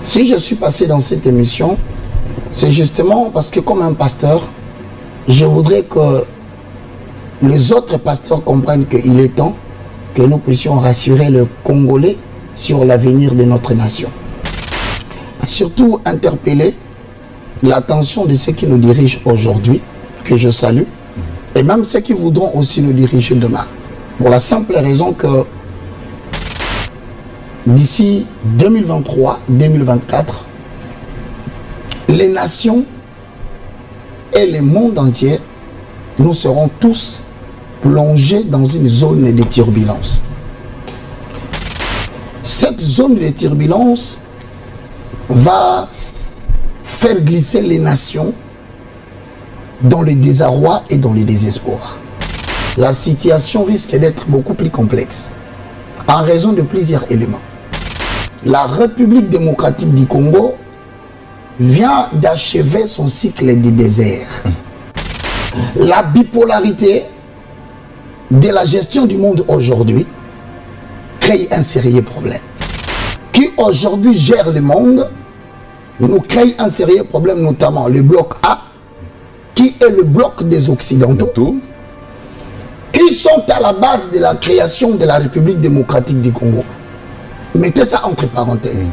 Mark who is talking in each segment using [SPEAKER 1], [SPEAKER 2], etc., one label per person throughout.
[SPEAKER 1] Si je suis passé dans cette émission, c'est justement parce que comme un pasteur, je voudrais que les autres pasteurs comprennent qu'il est temps que nous puissions rassurer le Congolais sur l'avenir de notre nation. Surtout interpeller l'attention de ceux qui nous dirigent aujourd'hui, que je salue, et même ceux qui voudront aussi nous diriger demain. Pour la simple raison que d'ici 2023-2024, les nations et le monde entier, nous serons tous plongés dans une zone de turbulence. Cette zone de turbulence va faire glisser les nations dans le désarroi et dans le désespoir. La situation risque d'être beaucoup plus complexe en raison de plusieurs éléments. La République démocratique du Congo vient d'achever son cycle de désert. La bipolarité de la gestion du monde aujourd'hui crée un sérieux problème. Qui aujourd'hui gère le monde nous crée un sérieux problème, notamment le bloc A, qui est le bloc des Occidentaux, qui sont à la base de la création de la République démocratique du Congo. Mettez ça entre parenthèses.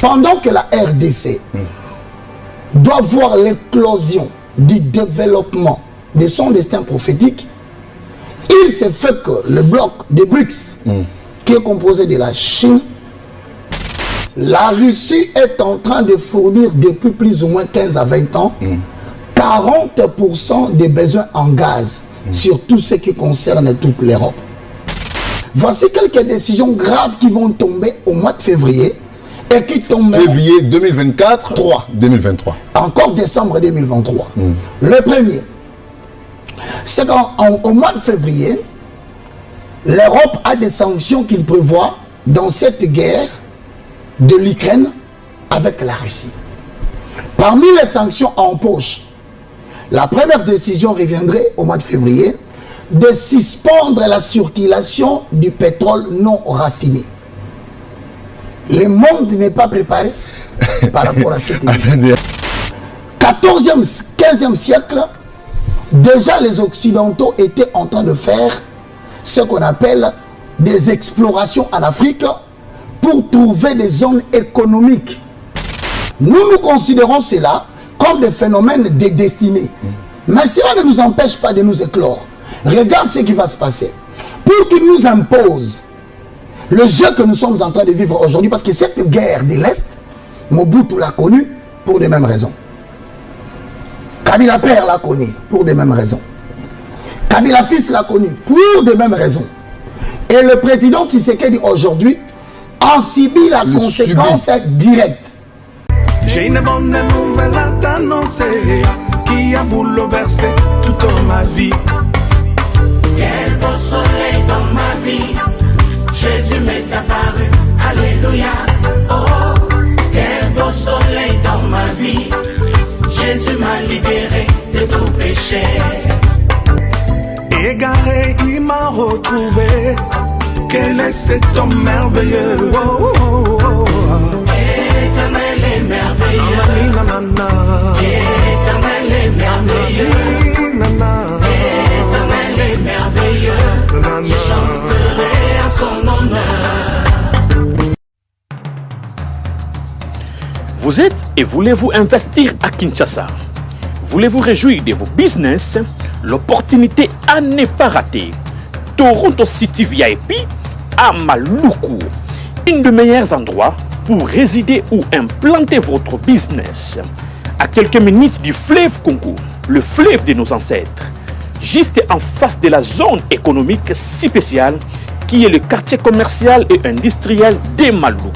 [SPEAKER 1] Pendant que la RDC doit voir l'éclosion du développement de son destin prophétique, il se fait que le bloc des BRICS, qui est composé de la Chine, la Russie est en train de fournir depuis plus ou moins 15 à 20 ans 40% des besoins en gaz sur tout ce qui concerne toute l'Europe. Voici quelques décisions graves qui vont tomber au mois de février et qui tombent
[SPEAKER 2] février 2024 2023.
[SPEAKER 1] Encore décembre 2023. Le premier, c'est qu'au mois de février, l'Europe a des sanctions qu'il prévoit dans cette guerre de l'Ukraine avec la Russie. Parmi les sanctions en poche, la première décision reviendrait au mois de février de suspendre la circulation du pétrole non raffiné. Le monde n'est pas préparé par rapport à cette décision. 14e, 15e siècle, déjà les Occidentaux étaient en train de faire ce qu'on appelle des explorations en Afrique pour trouver des zones économiques. Nous considérons cela comme des phénomènes de destinée. Mais cela ne nous empêche pas de nous éclore. Regarde ce qui va se passer. Pour qu'ils nous imposent le jeu que nous sommes en train de vivre aujourd'hui, parce que cette guerre de l'Est, Mobutu l'a connue pour les mêmes raisons. Kabila père l'a connue pour les mêmes raisons. Kabila fils l'a connue pour les mêmes raisons. Et le président Tshisekedi aujourd'hui en subit la conséquence directe.
[SPEAKER 3] J'ai une bonne nouvelle à t'annoncer qui a bouleversé toute ma vie.
[SPEAKER 4] Quel beau soleil dans ma vie, Jésus m'est apparu, alléluia. Oh, quel beau soleil dans ma vie, Jésus m'a libéré de tout péché.
[SPEAKER 3] Égaré, il m'a retrouvé, quel est cet homme merveilleux. Oh, oh, oh, oh.
[SPEAKER 4] Éternel et merveilleux, éternel et merveilleux, éternel et merveilleux, je chanterai à son honneur.
[SPEAKER 5] Vous êtes et voulez-vous investir à Kinshasa? Voulez-vous réjouir de vos business? L'opportunité à ne pas rater. Toronto City VIP à Maluku, un des meilleurs endroits pour résider ou implanter votre business. À quelques minutes du fleuve Congo, le fleuve de nos ancêtres, juste en face de la zone économique si spéciale qui est le quartier commercial et industriel de Maluku.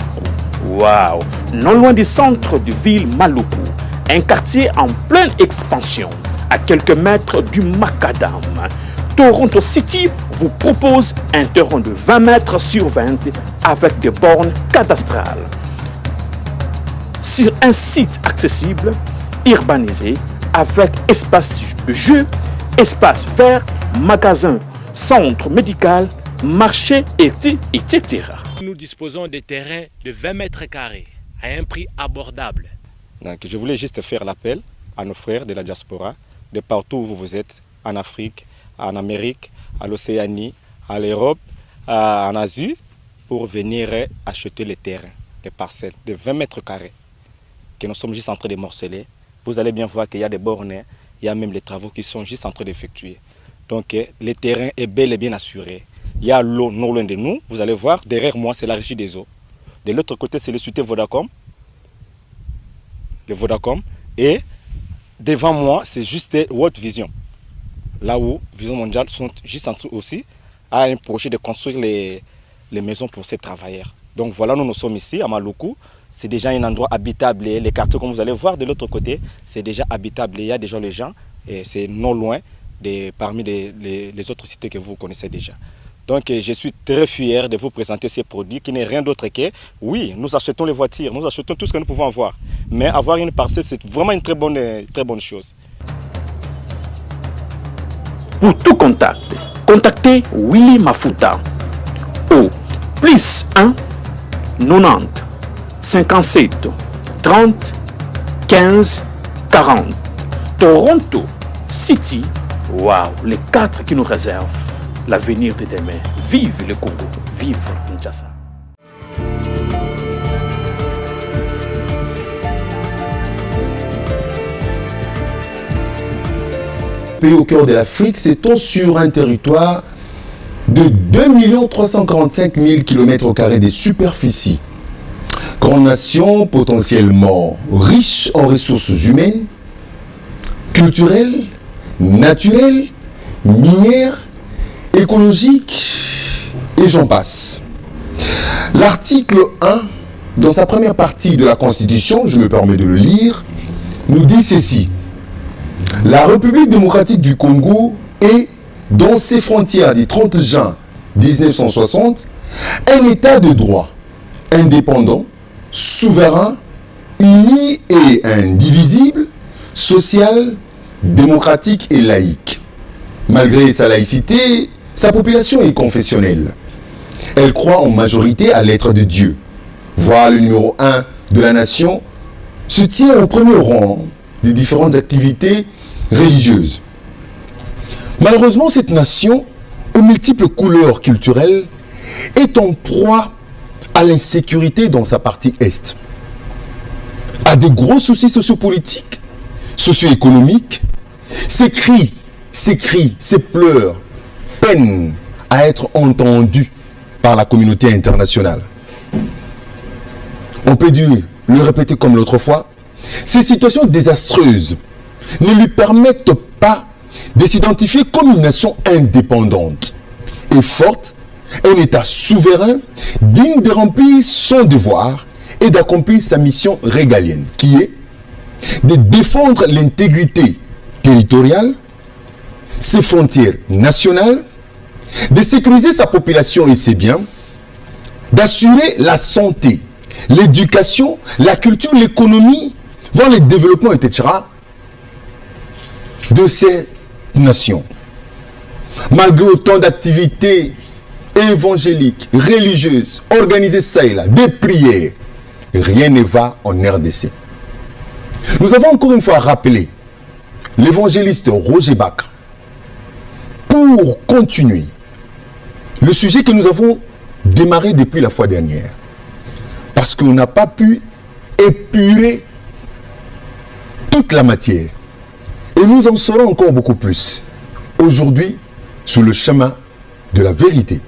[SPEAKER 5] Waouh! Non loin du centre de ville Maluku, un quartier en pleine expansion, à quelques mètres du Macadam. Toronto City vous propose un terrain de 20 mètres sur 20 avec des bornes cadastrales. Sur un site accessible, urbanisé, avec espace de jeu, espace vert, magasin, centre médical, marché, etc.
[SPEAKER 6] Nous disposons de terrains de 20 mètres carrés à un prix abordable. Donc, je voulais juste faire l'appel à nos frères de la diaspora, de partout où vous êtes, en Afrique, en Amérique, à l'Océanie, à l'Europe, en Asie, pour venir acheter les terrains, les parcelles de 20 mètres carrés que nous sommes juste en train de morceler. Vous allez bien voir qu'il y a des bornes, il y a même les travaux qui sont juste en train d'effectuer. Donc le terrain est bel et bien assuré. Il y a l'eau non loin de nous. Vous allez voir, derrière moi, c'est la régie des eaux. De l'autre côté, c'est le société Vodacom. De Vodacom. Et devant moi, c'est juste World Vision. Là où Vision Mondiale sont juste en train aussi à un projet de construire les maisons pour ces travailleurs. Donc voilà, nous sommes ici à Maluku. C'est déjà un endroit habitable. Et les quartiers, comme vous allez voir de l'autre côté, c'est déjà habitable. Il y a déjà les gens. Et c'est non loin parmi les autres cités que vous connaissez déjà. Donc je suis très fier de vous présenter ces produits qui n'est rien d'autre que, oui, nous achetons les voitures, nous achetons tout ce que nous pouvons avoir. Mais avoir une parcelle, c'est vraiment une très bonne chose.
[SPEAKER 5] Pour tout contact, contactez Willy Mafuta au +1 90 57 30 15 40. Toronto City, waouh, les 4 qui nous réservent l'avenir de demain. Vive le Congo, vive Kinshasa.
[SPEAKER 2] Pays au cœur de l'Afrique, s'étend sur un territoire de 2 345 000 km² de superficie. Grande nation potentiellement riche en ressources humaines, culturelles, naturelles, minières, écologiques et j'en passe. L'article 1, dans sa première partie de la Constitution, je me permets de le lire, nous dit ceci. La République démocratique du Congo est, dans ses frontières du 30 juin 1960, un État de droit, indépendant, souverain, uni et indivisible, social, démocratique et laïque. Malgré sa laïcité, sa population est confessionnelle. Elle croit en majorité à l'être de Dieu. Voire le numéro 1 de la nation se tient au premier rang des différentes activités religieuses. Malheureusement, cette nation, aux multiples couleurs culturelles, est en proie à l'insécurité dans sa partie Est, à de gros soucis sociopolitiques, socio-économiques. Ces cris, ces pleurs peinent à être entendus par la communauté internationale. On peut dire, le répéter comme l'autre fois, ces situations désastreuses ne lui permettent pas de s'identifier comme une nation indépendante et forte, un État souverain, digne de remplir son devoir et d'accomplir sa mission régalienne, qui est de défendre l'intégrité territoriale, ses frontières nationales, de sécuriser sa population et ses biens, d'assurer la santé, l'éducation, la culture, l'économie, voire le développement, etc. de ces nations. Malgré autant d'activités évangéliques, religieuses, organisées ça et là, des prières, rien ne va en RDC. Nous avons encore une fois rappelé l'évangéliste Roger Bach pour continuer le sujet que nous avons démarré depuis la fois dernière. Parce qu'on n'a pas pu épurer toute la matière. Et nous en saurons encore beaucoup plus aujourd'hui sur le chemin de la vérité.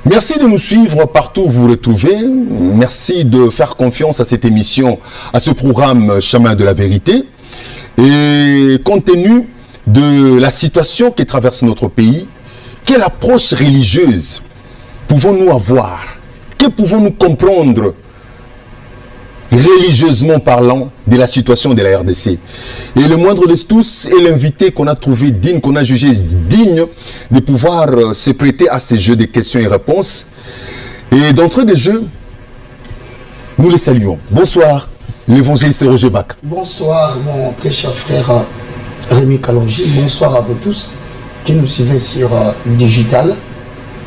[SPEAKER 2] Merci de nous suivre partout où vous vous retrouvez. Merci de faire confiance à cette émission, à ce programme Chemin de la Vérité. Et compte tenu de la situation qui traverse notre pays, quelle approche religieuse pouvons-nous avoir? Que pouvons-nous comprendre religieusement parlant de la situation de la RDC? Et le moindre de tous est l'invité qu'on a trouvé digne, qu'on a jugé digne de pouvoir se prêter à ces jeux de questions et réponses. Et d'entrée des jeux, nous les saluons. Bonsoir, l'évangéliste Roger Bach.
[SPEAKER 1] Bonsoir, mon très cher frère Rémi Kalonji. Bonsoir à vous tous qui nous suivez sur Digital.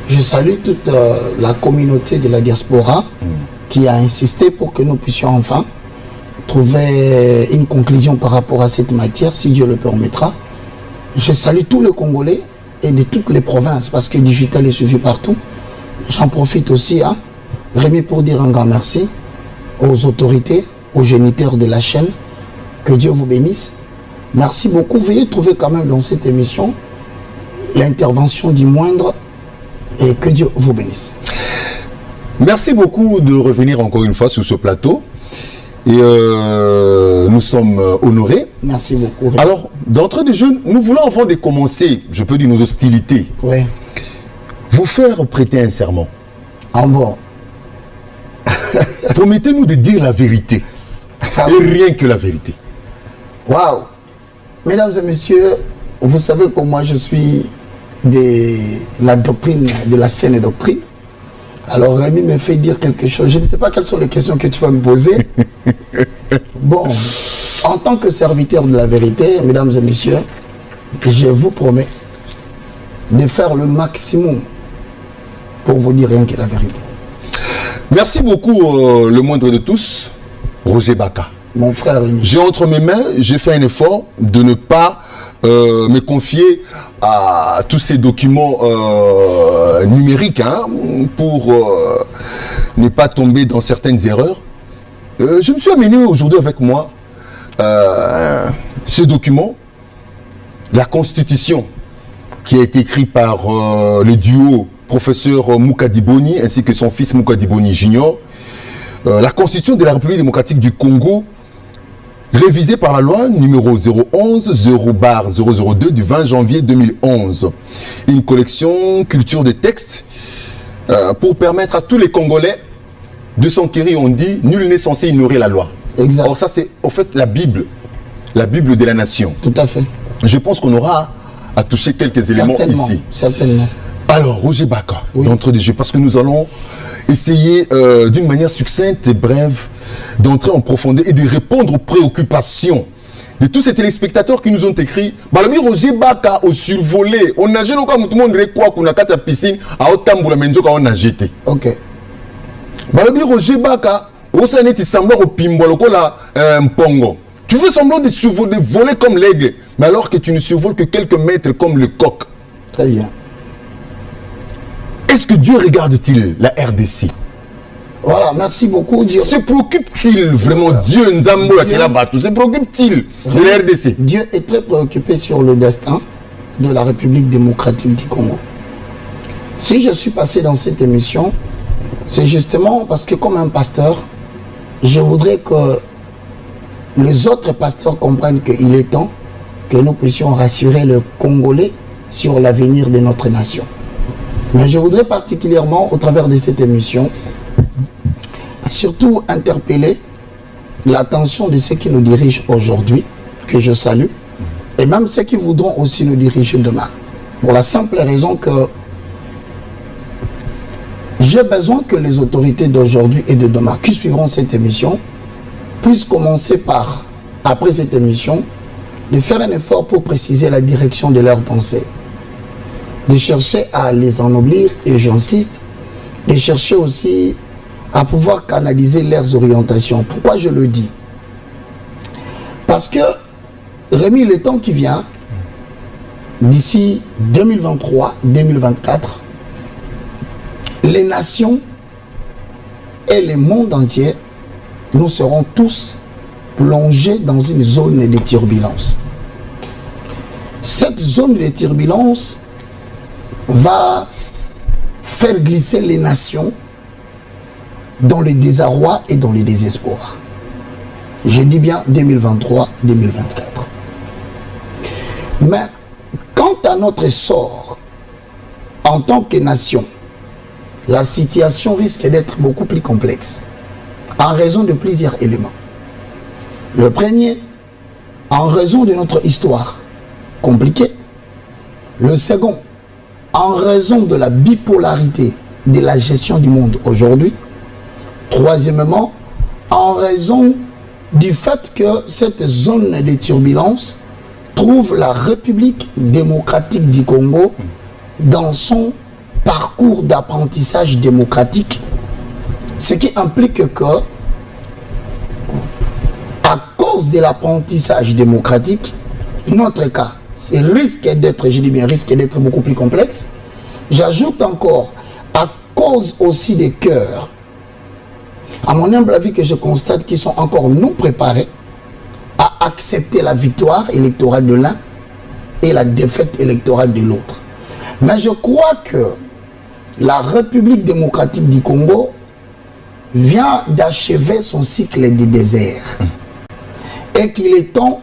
[SPEAKER 1] Je salue toute la communauté de la diaspora qui a insisté pour que nous puissions enfin trouver une conclusion par rapport à cette matière, si Dieu le permettra. Je salue tous les Congolais et de toutes les provinces parce que Digital est suivi partout. J'en profite aussi, Rémi, pour dire un grand merci aux autorités, aux géniteurs de la chaîne. Que Dieu vous bénisse. Merci beaucoup. Veuillez trouver quand même dans cette émission l'intervention du moindre et que Dieu vous bénisse.
[SPEAKER 2] Merci beaucoup de revenir encore une fois sur ce plateau. Et nous sommes honorés.
[SPEAKER 1] Merci beaucoup. Rémi.
[SPEAKER 2] Alors, d'entrée de jeu, nous voulons avant de commencer, je peux dire nos hostilités,
[SPEAKER 1] Oui.
[SPEAKER 2] vous faire prêter un serment.
[SPEAKER 1] En bon.
[SPEAKER 2] Promettez-nous de dire la vérité. Et rien que la vérité.
[SPEAKER 1] Waouh! Mesdames et messieurs, vous savez que moi je suis de la doctrine, de la saine doctrine. Alors Rémi me fait dire quelque chose. Je ne sais pas quelles sont les questions que tu vas me poser. Bon, en tant que serviteur de la vérité, mesdames et messieurs, je vous promets de faire le maximum pour vous dire rien que la vérité.
[SPEAKER 2] Merci beaucoup, le moindre de tous, Roger Baka.
[SPEAKER 1] Mon frère Rémi.
[SPEAKER 2] J'ai entre mes mains, j'ai fait un effort de ne pas me confier à tous ces documents numériques pour ne pas tomber dans certaines erreurs. Je me suis amené aujourd'hui avec moi ce document, la Constitution, qui a été écrit par le duo professeur Moukadiboni ainsi que son fils Moukadiboni Junior. La Constitution de la République démocratique du Congo, révisée par la loi numéro 011-0/002 du 20 janvier 2011. Une collection culture de textes pour permettre à tous les Congolais de s'enquérir. On dit, nul n'est censé ignorer la loi.
[SPEAKER 1] Exact.
[SPEAKER 2] Or ça c'est en fait la Bible de la nation.
[SPEAKER 1] Tout à fait.
[SPEAKER 2] Je pense qu'on aura à toucher quelques éléments ici.
[SPEAKER 1] Certainement.
[SPEAKER 2] Alors, Roger Baka,
[SPEAKER 1] Oui.
[SPEAKER 2] d'entrée de jeu, parce que nous allons essayer d'une manière succincte et brève d'entrer en profondeur et de répondre aux préoccupations de tous ces téléspectateurs qui nous ont écrit. Balobi Roger Baka au survolé, on a jeté comme tout le monde quoi qu'on a quatre piscine à Otamboula Menzo on a jeté.
[SPEAKER 1] Ok.
[SPEAKER 2] Balobi Roger Baka, au Saneti Samba au Pimbolo la Mpongo. Tu fais semblant de survoler, de voler comme l'aigle, mais alors que tu ne survoles que quelques mètres comme le coq.
[SPEAKER 1] Très bien.
[SPEAKER 2] Est-ce que Dieu regarde-t-il la RDC?
[SPEAKER 1] Voilà, merci beaucoup. Dieu,
[SPEAKER 2] Se préoccupe-t-il vraiment Dieu Nzambo se préoccupe-t-il de la RDC?
[SPEAKER 1] Dieu est très préoccupé sur le destin de la République démocratique du Congo. Si je suis passé dans cette émission, c'est justement parce que comme un pasteur, je voudrais que les autres pasteurs comprennent qu'il est temps que nous puissions rassurer le Congolais sur l'avenir de notre nation. Mais je voudrais particulièrement, au travers de cette émission, surtout interpeller l'attention de ceux qui nous dirigent aujourd'hui, que je salue, et même ceux qui voudront aussi nous diriger demain. Pour la simple raison que j'ai besoin que les autorités d'aujourd'hui et de demain qui suivront cette émission puissent commencer par, après cette émission, de faire un effort pour préciser la direction de leurs pensées, de chercher à les ennoblir, et j'insiste, de chercher aussi à pouvoir canaliser leurs orientations. Pourquoi je le dis? Parce que, Rémi, le temps qui vient, d'ici 2023-2024, les nations et le monde entier, nous serons tous plongés dans une zone de turbulence. Cette zone de turbulence va faire glisser les nations dans le désarroi et dans le désespoir. Je dis bien 2023-2024. Mais quant à notre sort en tant que nation, la situation risque d'être beaucoup plus complexe en raison de plusieurs éléments. Le premier, en raison de notre histoire compliquée. Le second, en raison de la bipolarité de la gestion du monde aujourd'hui. Troisièmement, en raison du fait que cette zone de turbulence trouve la République démocratique du Congo dans son parcours d'apprentissage démocratique, ce qui implique que, à cause de l'apprentissage démocratique, notre cas, c'est risque d'être, je dis bien risque d'être beaucoup plus complexe. J'ajoute encore, à cause aussi des cœurs, à mon humble avis, que je constate qu'ils sont encore non préparés à accepter la victoire électorale de l'un et la défaite électorale de l'autre. Mais je crois que la République démocratique du Congo vient d'achever son cycle de désert. Et qu'il est temps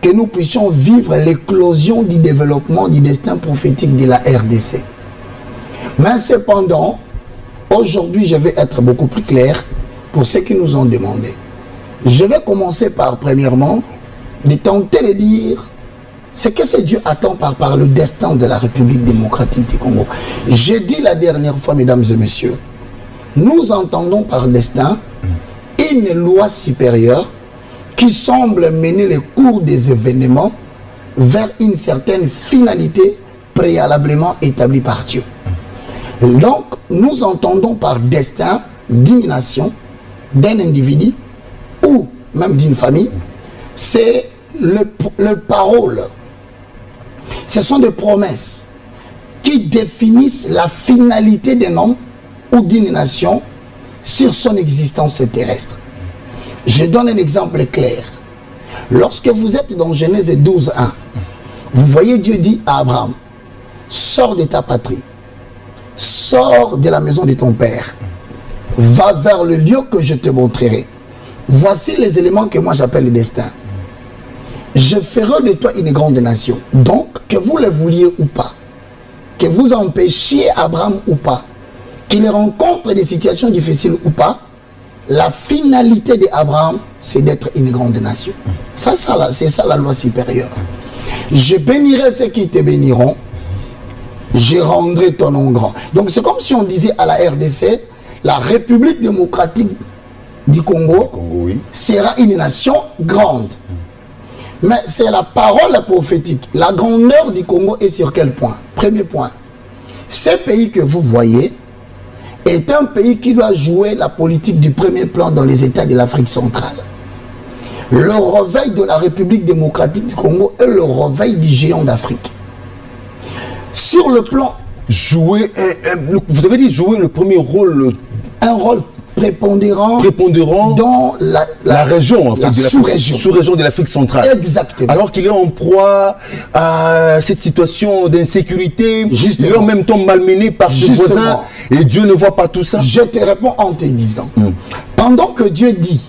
[SPEAKER 1] que nous puissions vivre l'éclosion du développement du destin prophétique de la RDC. Mais cependant, aujourd'hui, je vais être beaucoup plus clair pour ceux qui nous ont demandé. Je vais commencer par, premièrement, de tenter de dire ce que ce Dieu attend par le destin de la République démocratique du Congo. J'ai dit la dernière fois, mesdames et messieurs, nous entendons par destin une loi supérieure qui semble mener le cours des événements vers une certaine finalité préalablement établie par Dieu. Donc, nous entendons par destin d'une nation, d'un individu ou même d'une famille, c'est le parole. Ce sont des promesses qui définissent la finalité d'un homme ou d'une nation sur son existence terrestre. Je donne un exemple clair. Lorsque vous êtes dans Genèse 12, 1, vous voyez Dieu dit à Abraham, sors de ta patrie, sors de la maison de ton père, va vers le lieu que je te montrerai. Voici les éléments que moi j'appelle le destin. Je ferai de toi une grande nation. Donc, que vous le vouliez ou pas, que vous empêchiez Abraham ou pas, qu'il rencontre des situations difficiles ou pas, la finalité d'Abraham, c'est d'être une grande nation. C'est ça la loi supérieure. Je bénirai ceux qui te béniront, je rendrai ton nom grand. Donc c'est comme si on disait à la RDC, la République démocratique du Congo,
[SPEAKER 2] oui,
[SPEAKER 1] sera une nation grande. Mais c'est la parole prophétique. La grandeur du Congo est sur quel point? Premier point. Ce pays que vous voyez est un pays qui doit jouer la politique du premier plan dans les États de l'Afrique centrale. Le réveil de la République démocratique du Congo est le réveil du géant d'Afrique. Sur le plan...
[SPEAKER 2] Jouer, vous avez dit jouer le premier rôle...
[SPEAKER 1] Un rôle prépondérant dans la région, en fait,
[SPEAKER 2] sous-région de l'Afrique centrale.
[SPEAKER 1] Exactement.
[SPEAKER 2] Alors qu'il est en proie à cette situation d'insécurité, il est en même temps malmené par ses voisins, et Dieu ne voit pas tout ça.
[SPEAKER 1] Je te réponds en te disant, pendant que Dieu dit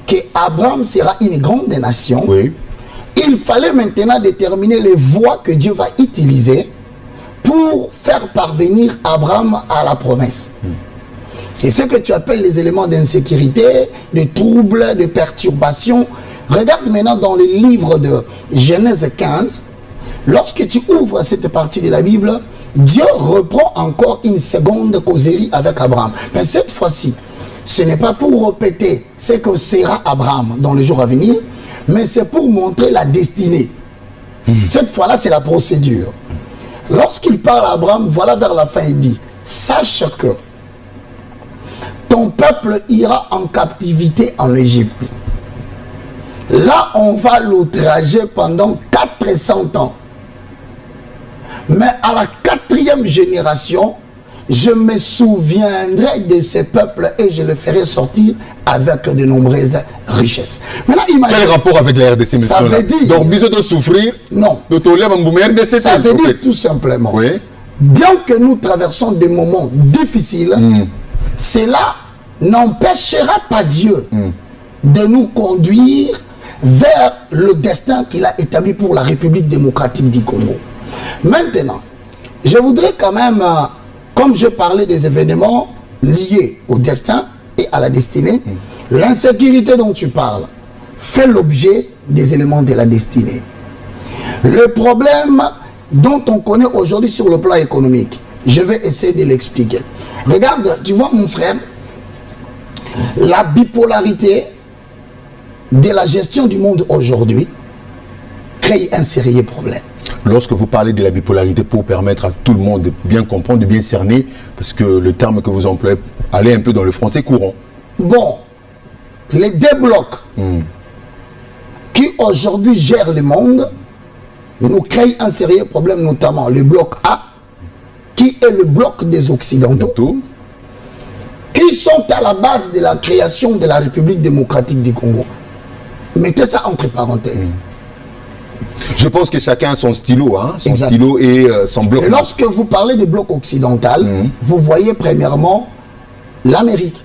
[SPEAKER 1] qu'Abraham sera une grande nation,
[SPEAKER 2] oui,
[SPEAKER 1] il fallait maintenant déterminer les voies que Dieu va utiliser pour faire parvenir Abraham à la promesse. C'est ce que tu appelles les éléments d'insécurité, de troubles, de perturbations. Regarde maintenant dans le livre de Genèse 15, lorsque tu ouvres cette partie de la Bible, Dieu reprend encore une seconde causerie avec Abraham. Mais cette fois-ci, ce n'est pas pour répéter ce que sera Abraham dans le jour à venir, mais c'est pour montrer la destinée. Cette fois-là, c'est la procédure. Lorsqu'il parle à Abraham, voilà vers la fin, il dit, sache que ton peuple ira en captivité en Égypte. Là, on va l'outrager pendant 400 ans. Mais à la 4e génération, je me souviendrai de ce peuple et je le ferai sortir avec de nombreuses richesses. Maintenant, imagine.
[SPEAKER 2] Quel rapport avec la RDC?
[SPEAKER 1] Ça veut dire...
[SPEAKER 2] Donc, besoin de souffrir?
[SPEAKER 1] Non.
[SPEAKER 2] Ça
[SPEAKER 1] veut dire tout simplement.
[SPEAKER 2] Oui.
[SPEAKER 1] Bien que nous traversons des moments difficiles, cela n'empêchera pas Dieu de nous conduire vers le destin qu'il a établi pour la République démocratique du Congo. Maintenant, je voudrais quand même, comme je parlais des événements liés au destin et à la destinée, l'insécurité dont tu parles fait l'objet des éléments de la destinée. Le problème dont on connaît aujourd'hui sur le plan économique, je vais essayer de l'expliquer. Regarde, tu vois mon frère, la bipolarité de la gestion du monde aujourd'hui crée un sérieux problème.
[SPEAKER 2] Lorsque vous parlez de la bipolarité, pour permettre à tout le monde de bien comprendre, de bien cerner, parce que le terme que vous employez allait un peu dans le français courant.
[SPEAKER 1] Bon, les deux blocs qui aujourd'hui gèrent le monde nous créent un sérieux problème, notamment le bloc A, qui est le bloc des Occidentaux, qui sont à la base de la création de la République démocratique du Congo. Mettez ça entre parenthèses.
[SPEAKER 2] Je pense que chacun a son stylo, hein, son
[SPEAKER 1] Exact.
[SPEAKER 2] stylo et son bloc.
[SPEAKER 1] Et lorsque vous parlez de bloc occidental, vous voyez premièrement l'Amérique,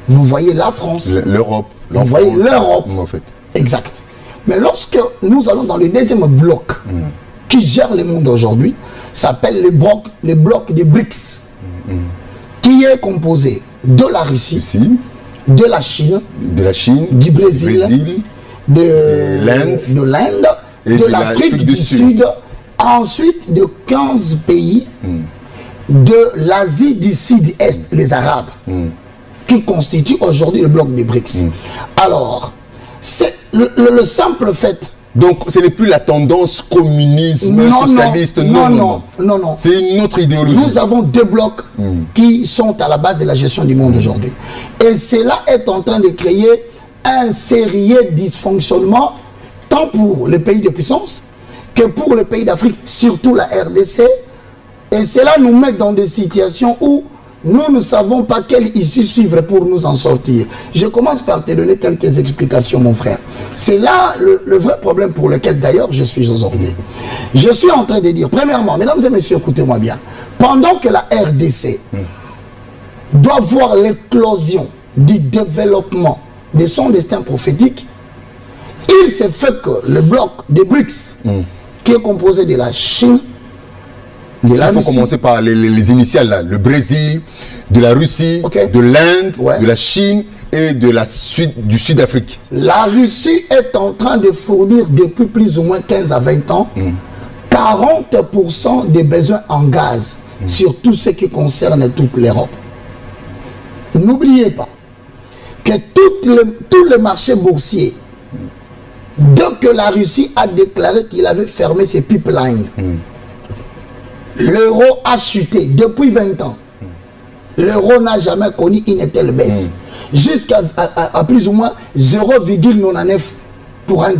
[SPEAKER 1] vous voyez la France,
[SPEAKER 2] l'Europe,
[SPEAKER 1] vous voyez l'Europe,
[SPEAKER 2] en fait.
[SPEAKER 1] exact. Mais lorsque nous allons dans le deuxième bloc qui gère le monde aujourd'hui, s'appelle le bloc des BRICS, qui est composé de la Russie,
[SPEAKER 2] Ici,
[SPEAKER 1] de la Chine, du Brésil, de l'Inde,
[SPEAKER 2] et
[SPEAKER 1] de l'Afrique du Sud, ensuite de 15 pays de l'Asie du Sud-Est, les Arabes, qui constituent aujourd'hui le bloc des BRICS. Alors, c'est le simple fait.
[SPEAKER 2] donc ce n'est plus la tendance communisme, socialiste, non. C'est une autre idéologie.
[SPEAKER 1] Nous avons deux blocs qui sont à la base de la gestion du monde aujourd'hui. Et cela est en train de créer un sérieux dysfonctionnement, tant pour les pays de puissance que pour les pays d'Afrique, surtout la RDC. Et cela nous met dans des situations où nous ne savons pas quelle issue suivre pour nous en sortir. Je commence par te donner quelques explications, mon frère. C'est là le vrai problème pour lequel d'ailleurs je suis aujourd'hui. Je suis en train de dire, premièrement, mesdames et messieurs, écoutez-moi bien, pendant que la RDC doit voir l'éclosion du développement de son destin prophétique, il s'est fait que le bloc des BRICS, qui est composé de la Chine,
[SPEAKER 2] Il faut commencer par les initiales là. Le Brésil, de la Russie, de l'Inde, de la Chine et de du Sud-Afrique.
[SPEAKER 1] La Russie est en train de fournir depuis plus ou moins 15 à 20 ans 40% des besoins en gaz sur tout ce qui concerne toute l'Europe. N'oubliez pas que tous les marchés boursiers, dès que la Russie a déclaré qu'il avait fermé ses pipelines, l'euro a chuté depuis 20 ans. L'euro n'a jamais connu une telle baisse. Jusqu'à plus ou moins 0,99 pour $1.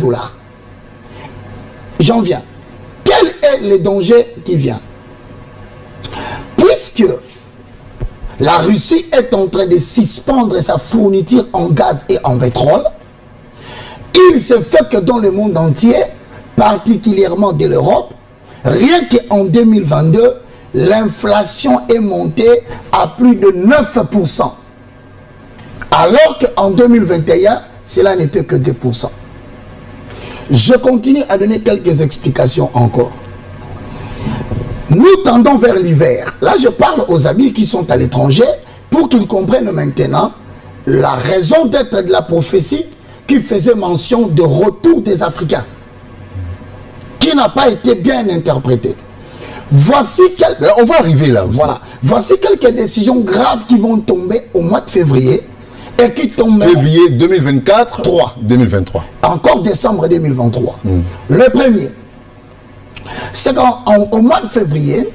[SPEAKER 1] J'en viens. Quel est le danger qui vient? Puisque la Russie est en train de suspendre sa fourniture en gaz et en pétrole, il se fait que dans le monde entier, particulièrement de l'Europe, rien qu'en 2022, l'inflation est montée à plus de 9%. Alors qu'en 2021, cela n'était que 2%. Je continue à donner quelques explications encore. Nous tendons vers l'hiver. Là, je parle aux amis qui sont à l'étranger pour qu'ils comprennent maintenant la raison d'être de la prophétie qui faisait mention de retour des Africains, qui n'a pas été bien interprété. Voici quelques...
[SPEAKER 2] On va arriver là aussi.
[SPEAKER 1] Voilà. Voici quelques décisions graves qui vont tomber au mois de février et qui tombent...
[SPEAKER 2] Février 2024 2023.
[SPEAKER 1] Encore décembre 2023. Le premier, c'est qu'au mois de février,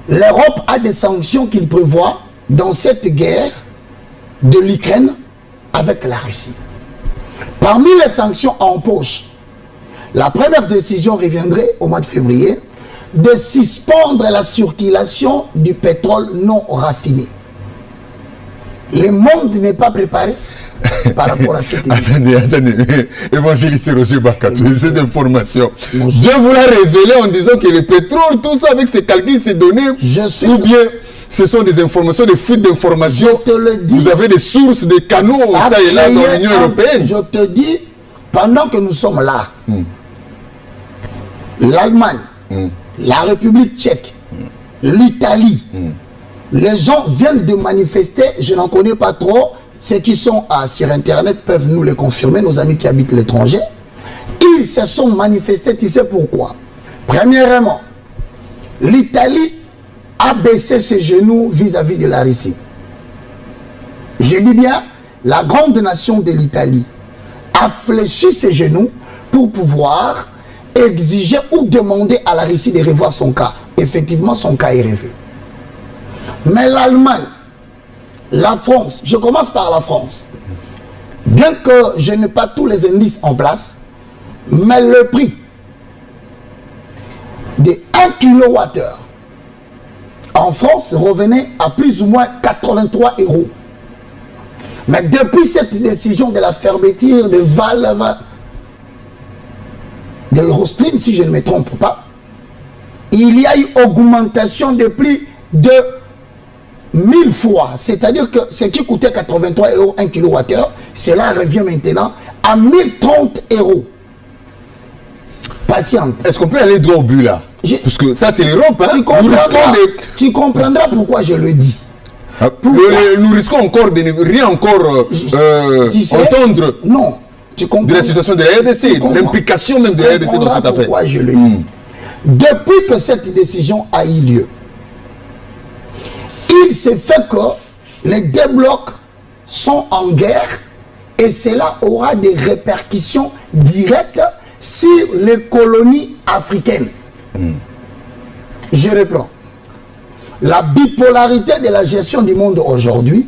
[SPEAKER 1] l'Europe a des sanctions qu'il prévoit dans cette guerre de l'Ukraine avec la Russie. Parmi les sanctions en poche, la première décision reviendrait au mois de février de suspendre la circulation du pétrole non raffiné. Le monde n'est pas préparé par rapport à cette décision.
[SPEAKER 2] Attendez, évangéliste Roger Bakatou, cette information. Dieu vous l'a révélé en disant que le pétrole, tout ça avec ses calculs, ses données, ou bien ce sont des informations, des fuites d'informations.
[SPEAKER 1] Je te le dis.
[SPEAKER 2] Vous avez des sources, des canaux, ça et là dans l'Union européenne.
[SPEAKER 1] Je te dis, pendant que nous sommes là, l'Allemagne, la République tchèque, l'Italie, les gens viennent de manifester, je n'en connais pas trop, ceux qui sont sur Internet peuvent nous le confirmer, nos amis qui habitent l'étranger. Ils se sont manifestés, tu sais pourquoi? Premièrement, l'Italie a baissé ses genoux vis-à-vis de la Russie. Je dis bien, la grande nation de l'Italie a fléchi ses genoux pour pouvoir exiger ou demander à la Russie de revoir son cas. Effectivement, son cas est revu. Mais l'Allemagne, la France, je commence par la France. Bien que je n'ai pas tous les indices en place, mais le prix de 1 kWh en France revenait à plus ou moins 83 €. Mais depuis cette décision de la fermeture de valve de Rostline, si je ne me trompe pas, il y a eu augmentation de plus de 1000 fois. C'est-à-dire que ce qui coûtait 83 € 1 kWh, cela revient maintenant à 1030 €. Patiente.
[SPEAKER 2] Est-ce qu'on peut aller droit au but là? Parce que ça, c'est l'Europe. Hein?
[SPEAKER 1] Tu comprendras pourquoi je le dis.
[SPEAKER 2] Nous risquons encore de ne rien encore entendre
[SPEAKER 1] non,
[SPEAKER 2] de la situation de la RDC, l'implication même de la RDC dans cette affaire.
[SPEAKER 1] Pourquoi je le dis. Depuis que cette décision a eu lieu, il s'est fait que les deux blocs sont en guerre et cela aura des répercussions directes sur les colonies africaines. Je reprends. La bipolarité de la gestion du monde aujourd'hui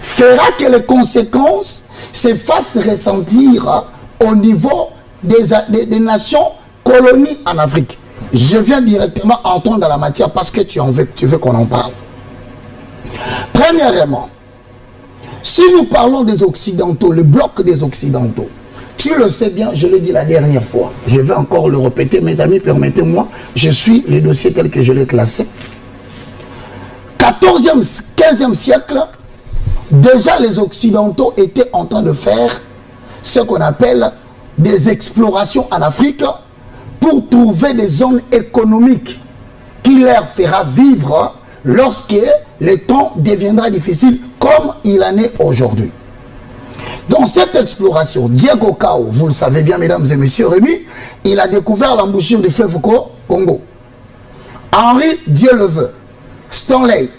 [SPEAKER 1] fera que les conséquences se fassent ressentir au niveau des nations colonies en Afrique. Je viens directement entendre dans la matière parce que tu veux qu'on en parle. Premièrement, si nous parlons des Occidentaux, le bloc des Occidentaux, tu le sais bien, je l'ai dit la dernière fois, je vais encore le répéter, mes amis, permettez-moi, je suis le dossier tel que je l'ai classé. 14e, 15e siècle, déjà les Occidentaux étaient en train de faire ce qu'on appelle des explorations en Afrique pour trouver des zones économiques qui leur fera vivre lorsque le temps deviendra difficile comme il en est aujourd'hui. Dans cette exploration, Diego Cao, vous le savez bien mesdames et messieurs, Rémi, il a découvert l'embouchure du fleuve Congo. Henri Dieu-le-veut, Stanley,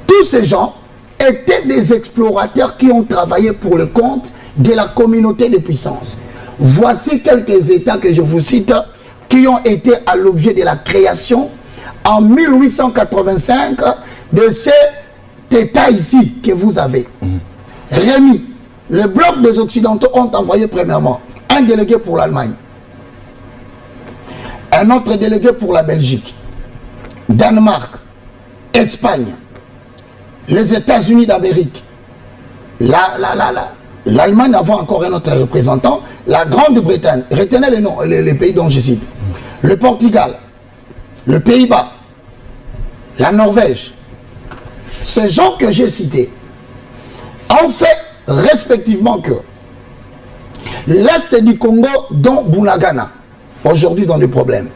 [SPEAKER 1] tous ces gens étaient des explorateurs qui ont travaillé pour le compte de la communauté de puissance. Voici quelques états que je vous cite qui ont été à l'objet de la création en 1885 de cet état ici que vous avez. Rémi, le bloc des Occidentaux ont envoyé premièrement un délégué pour l'Allemagne, un autre délégué pour la Belgique, Danemark, Espagne, les États-Unis d'Amérique, l'Allemagne avait encore un autre représentant, la Grande-Bretagne, retenez les noms, les pays dont je cite, le Portugal, le Pays-Bas, la Norvège. Ces gens que j'ai cités ont fait respectivement que l'Est du Congo, dont Bunagana, aujourd'hui dans des problèmes,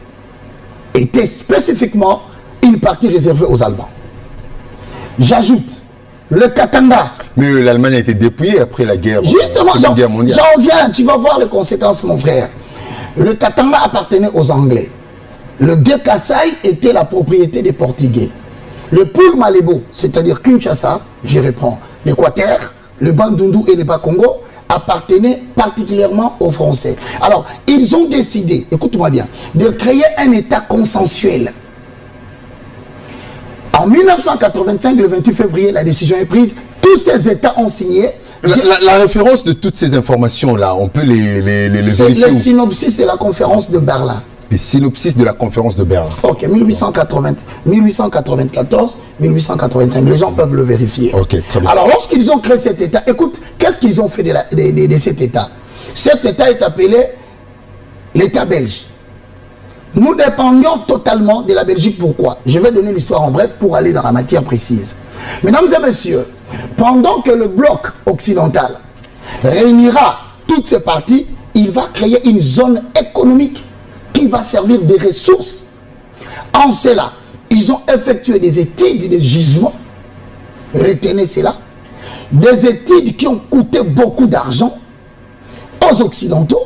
[SPEAKER 1] était spécifiquement une partie réservée aux Allemands. J'ajoute le Katanga.
[SPEAKER 2] Mais l'Allemagne a été dépouillée après la guerre.
[SPEAKER 1] Justement, j'en viens, tu vas voir les conséquences, mon frère. Le Katanga appartenait aux Anglais. Le Gué-Kassai était la propriété des Portugais. Le Poul Malebo, c'est-à-dire Kinshasa, je reprends, l'Équateur, le Bandundu et le Bas-Congo appartenaient particulièrement aux Français. Alors, ils ont décidé, écoute-moi bien, de créer un État consensuel. En 1985, le 28 février, la décision est prise. Tous ces États ont signé.
[SPEAKER 2] La référence de toutes ces informations-là, on peut les vérifier.
[SPEAKER 1] C'est le synopsis de la conférence de Berlin.
[SPEAKER 2] Le synopsis de la conférence de Berlin.
[SPEAKER 1] Ok, 1894, 1885, les gens peuvent le vérifier.
[SPEAKER 2] Ok, très bien.
[SPEAKER 1] Alors, lorsqu'ils ont créé cet État, écoute, qu'est-ce qu'ils ont fait de cet État? Cet État est appelé l'État belge. Nous dépendions totalement de la Belgique. Pourquoi? Je vais donner l'histoire en bref pour aller dans la matière précise. Mesdames et messieurs, pendant que le bloc occidental réunira toutes ces parties, il va créer une zone économique qui va servir de ressources. En cela, ils ont effectué des études de gisement. Retenez cela. Des études qui ont coûté beaucoup d'argent aux Occidentaux.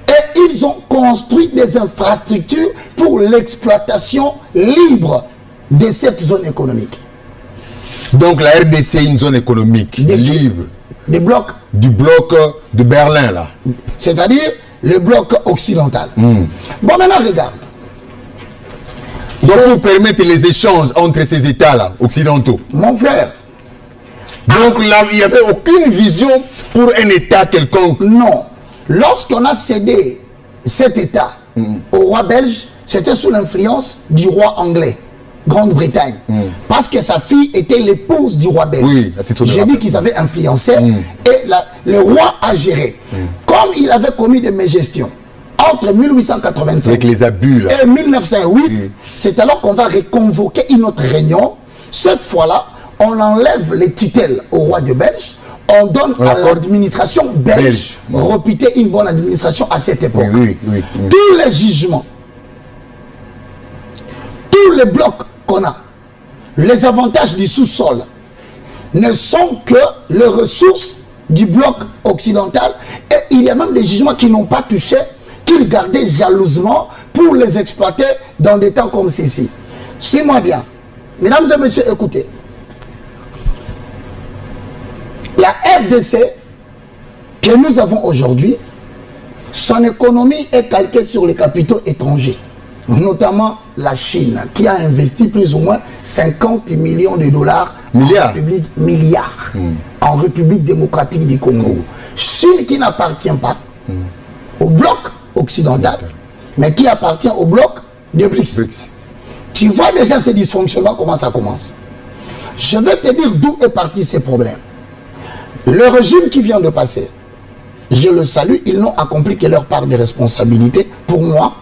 [SPEAKER 1] Et ils ont construit des infrastructures pour l'exploitation libre de cette zone économique.
[SPEAKER 2] Donc la RDC est une zone économique libre.
[SPEAKER 1] Des blocs
[SPEAKER 2] du bloc de Berlin, là.
[SPEAKER 1] C'est-à-dire le bloc occidental. Bon, maintenant, regarde.
[SPEAKER 2] Donc, pour permettre les échanges entre ces États-là, occidentaux.
[SPEAKER 1] Mon frère.
[SPEAKER 2] Donc, là, il n'y avait aucune vision pour un État quelconque.
[SPEAKER 1] Non. Lorsqu'on a cédé cet État au roi belge, c'était sous l'influence du roi anglais, Grande-Bretagne. Parce que sa fille était l'épouse du roi belge.
[SPEAKER 2] Oui, à titre de
[SPEAKER 1] J'ai
[SPEAKER 2] rappel.
[SPEAKER 1] dit qu'ils avaient influencé et le roi a géré. Comme il avait commis des mégestions entre 1885
[SPEAKER 2] Avec les abus, là.
[SPEAKER 1] et 1908, c'est alors qu'on va reconvoquer une autre réunion. Cette fois-là, on enlève les tutelles au roi de Belge, on donne à l'administration belge, reputer une bonne administration à cette époque.
[SPEAKER 2] Oui.
[SPEAKER 1] Tous les jugements, tous les blocs qu'on a, les avantages du sous-sol ne sont que les ressources du bloc occidental, et il y a même des jugements qui n'ont pas touché, qu'ils gardaient jalousement pour les exploiter dans des temps comme ceci. Suis-moi bien. Mesdames et messieurs, écoutez. La RDC que nous avons aujourd'hui, son économie est calquée sur les capitaux étrangers, notamment la Chine, qui a investi plus ou moins 50 millions de dollars en République démocratique du Congo. Chine qui n'appartient pas au bloc occidental, mais qui appartient au bloc de BRICS. Tu vois déjà ces dysfonctionnements, comment ça commence. Je vais te dire d'où est parti ces problèmes. Le régime qui vient de passer, je le salue, ils n'ont accompli que leur part de responsabilité. Pour moi,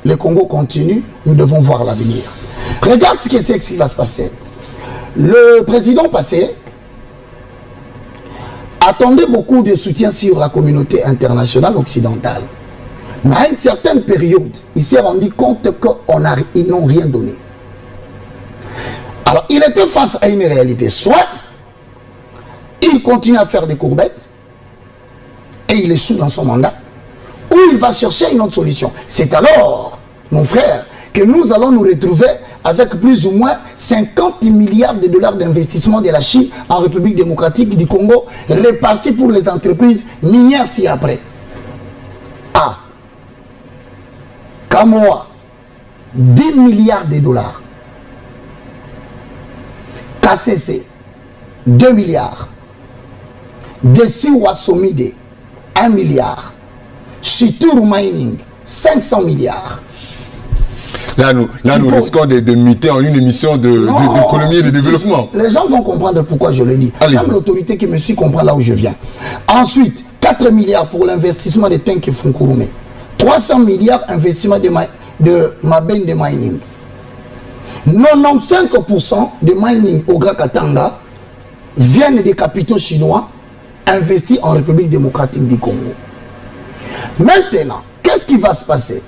[SPEAKER 1] le Congo continue, nous devons voir l'avenir. Regarde ce qui va se passer. Le président passé attendait beaucoup de soutien sur la communauté internationale occidentale. Mais à une certaine période, il s'est rendu compte qu'ils n'ont rien donné. Alors, il était face à une réalité. Soit il continue à faire des courbettes et il échoue dans son mandat, ou il va chercher une autre solution. C'est alors, mon frère, que nous allons nous retrouver avec plus ou moins 50 milliards de dollars d'investissement de la Chine en République démocratique du Congo, répartis pour les entreprises minières ci-après. Ah, Kamoa, 10 milliards de dollars. KCC, 2 milliards. Desi Wasomide, 1 milliard. Chituru Mining, 500 milliards.
[SPEAKER 2] Là, nous risquons de muter en une émission d'économie et de développement.
[SPEAKER 1] Les gens vont comprendre pourquoi je le dis. Même l'autorité qui me suit comprend là où je viens. Ensuite, 4 milliards pour l'investissement de Tenke Funkurume. 300 milliards investissement de Mabeng de Mining. 95% de mining au Grand Katanga viennent des capitaux chinois investis en République démocratique du Congo. Maintenant, qu'est-ce qui va se passer?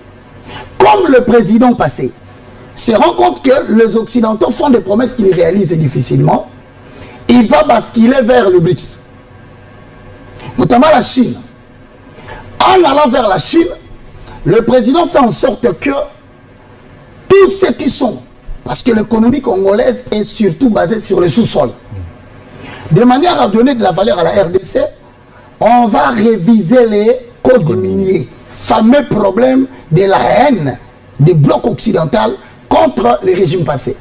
[SPEAKER 1] Comme le président passé se rend compte que les Occidentaux font des promesses qu'ils réalisent difficilement, il va basculer vers le BRICS, notamment la Chine. En allant vers la Chine, le président fait en sorte que tous ceux qui sont, parce que l'économie congolaise est surtout basée sur le sous-sol, de manière à donner de la valeur à la RDC, on va réviser les codes miniers. Fameux problème de la haine des blocs occidentaux contre les régimes passés.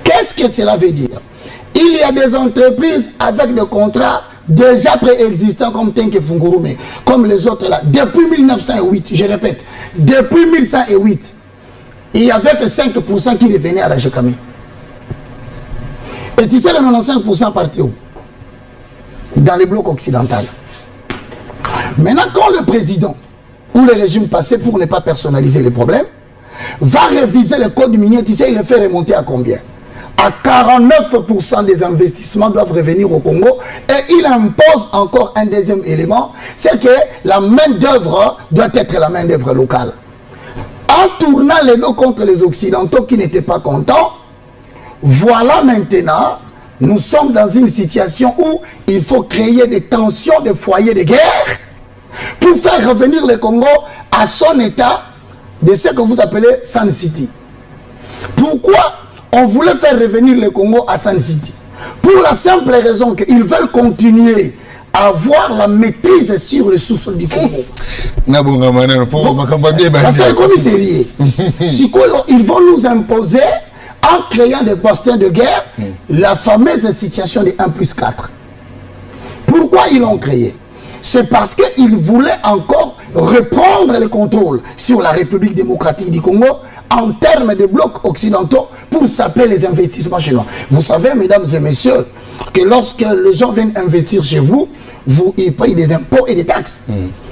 [SPEAKER 1] Qu'est-ce que cela veut dire? Il y a des entreprises avec des contrats déjà préexistants comme Tenke Funkurume, comme les autres là. Depuis 1908, je répète, depuis 1108, il n'y avait que 5% qui revenaient à la Jekame. Et tu sais, les 95% partis où? Dans les blocs occidentaux. Maintenant, quand le président ou le régime passé, pour ne pas personnaliser les problèmes, va réviser le code minier, tu sais, il le fait remonter à combien? À 49% des investissements doivent revenir au Congo, et il impose encore un deuxième élément, c'est que la main-d'œuvre doit être la main-d'œuvre locale. En tournant les dos contre les Occidentaux qui n'étaient pas contents, voilà maintenant, nous sommes dans une situation où il faut créer des tensions, des foyers de guerre, pour faire revenir le Congo à son état de ce que vous appelez Sun City. Pourquoi on voulait faire revenir le Congo à Sun City? Pour la simple raison qu'ils veulent continuer avoir la maîtrise sur le sous-sol du Congo. Parce que comme c'est lié, ils vont nous imposer, en créant des postes de guerre, la fameuse situation de 1+4. Pourquoi ils l'ont créé? C'est parce qu'ils voulaient encore reprendre le contrôle sur la République démocratique du Congo en termes de blocs occidentaux pour saper les investissements chinois. Vous savez, mesdames et messieurs, que lorsque les gens viennent investir chez vous, ils payent des impôts et des taxes.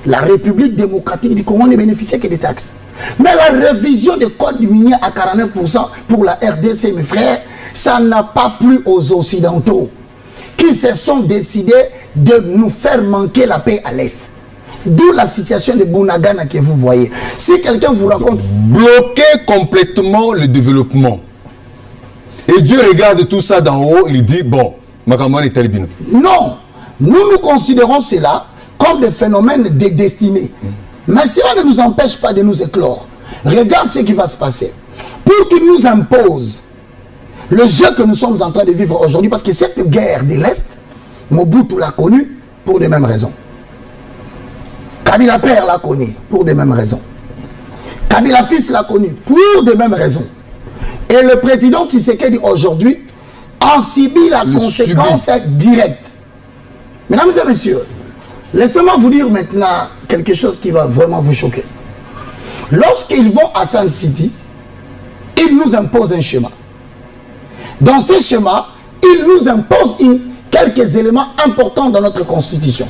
[SPEAKER 1] La République démocratique du Congo ne bénéficie que des taxes. Mais la révision des codes miniers à 49% pour la RDC, mes frères, ça n'a pas plu aux Occidentaux qui se sont décidés de nous faire manquer la paix à l'Est. D'où la situation de Bunagana que vous voyez. Si quelqu'un vous raconte...
[SPEAKER 2] Bloquer complètement le développement. Et Dieu regarde tout ça d'en haut, il dit, bon, Makamon est terminé.
[SPEAKER 1] Non, nous considérons cela comme des phénomènes de destinée. Mais cela ne nous empêche pas de nous éclore. Regarde ce qui va se passer. Pour qu'il nous impose le jeu que nous sommes en train de vivre aujourd'hui, parce que cette guerre de l'Est, Mobutu l'a connue pour les mêmes raisons. Kabila père l'a connue pour des mêmes raisons. Kabila fils l'a connue pour des mêmes raisons. Et le président Tshisekedi aujourd'hui en subit la conséquence directe. Mesdames et messieurs, laissez-moi vous dire maintenant quelque chose qui va vraiment vous choquer. Lorsqu'ils vont à Sun City, ils nous imposent un schéma. Dans ce schéma, ils nous imposent quelques éléments importants dans notre constitution.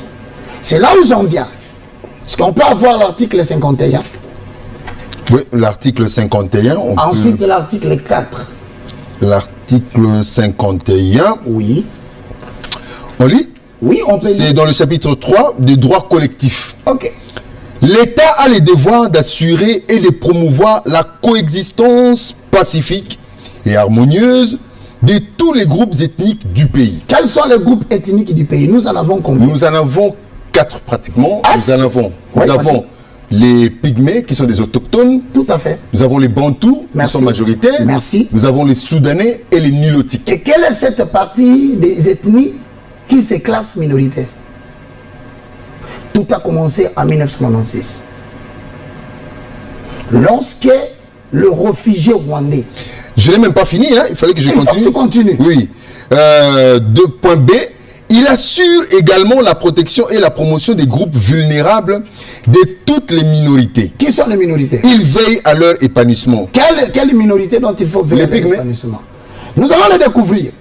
[SPEAKER 1] C'est là où j'en viens. Est-ce qu'on peut avoir l'article 51?
[SPEAKER 2] Oui, l'article 51.
[SPEAKER 1] Ensuite, l'article 4.
[SPEAKER 2] L'article 51.
[SPEAKER 1] Oui.
[SPEAKER 2] On lit?
[SPEAKER 1] Oui, on peut lire.
[SPEAKER 2] C'est dans le chapitre 3 des droits collectifs.
[SPEAKER 1] Ok.
[SPEAKER 2] L'État a le devoir d'assurer et de promouvoir la coexistence pacifique et harmonieuse de tous les groupes ethniques du pays.
[SPEAKER 1] Quels sont les groupes ethniques du pays? Nous en avons combien?
[SPEAKER 2] Nous en avons 4 pratiquement. Nous avons les Pygmées qui sont des autochtones.
[SPEAKER 1] Tout à fait.
[SPEAKER 2] Nous avons les Bantous qui sont majoritaires.
[SPEAKER 1] Merci.
[SPEAKER 2] Nous avons les Soudanais et les Nilotiques.
[SPEAKER 1] Et quelle est cette partie des ethnies qui se classent minoritaires? Tout a commencé en 1996. Lorsque le réfugié rwandais...
[SPEAKER 2] Je n'ai même pas fini, hein. Il fallait que je continue.
[SPEAKER 1] Il faut que tu continues.
[SPEAKER 2] Oui. 2.B. Il assure également la protection et la promotion des groupes vulnérables de toutes les minorités.
[SPEAKER 1] Qui sont les minorités?
[SPEAKER 2] Il veille à leur épanouissement.
[SPEAKER 1] Quelle minorité dont il faut veiller à l'épanouissement? Nous allons le découvrir.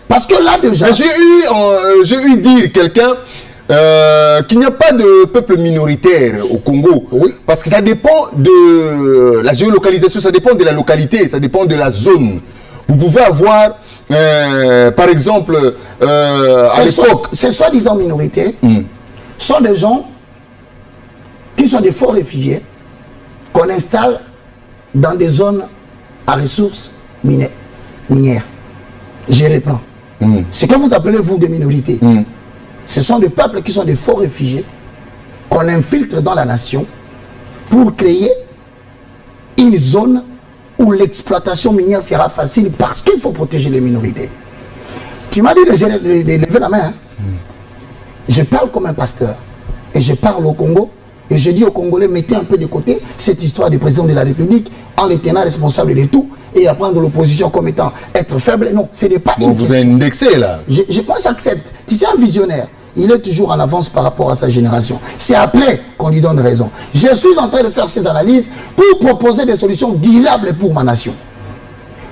[SPEAKER 1] Parce que là déjà...
[SPEAKER 2] J'ai eu dire quelqu'un qu'il n'y a pas de peuple minoritaire au Congo. Oui. Parce que ça dépend de la géolocalisation, ça dépend de la localité, ça dépend de la zone. Vous pouvez avoir, par exemple, à l'époque...
[SPEAKER 1] Ces soi-disant minorités sont des gens qui sont des faux réfugiés qu'on installe dans des zones à ressources minières. Je reprends. Ce que vous appelez, vous, des minorités, ce sont des peuples qui sont des faux réfugiés qu'on infiltre dans la nation pour créer une zone où l'exploitation minière sera facile parce qu'il faut protéger les minorités. Tu m'as dit de lever la main. Hein? Je parle comme un pasteur et je parle au Congo et je dis aux Congolais, mettez un peu de côté cette histoire du président de la République en les tenant responsable de tout et à prendre l'opposition comme étant être faible. Non, ce n'est pas une
[SPEAKER 2] vous
[SPEAKER 1] question.
[SPEAKER 2] indexez là.
[SPEAKER 1] Moi j'accepte. Tu sais, un visionnaire, il est toujours en avance par rapport à sa génération. C'est après qu'on lui donne raison. Je suis en train de faire ces analyses pour proposer des solutions durables pour ma nation.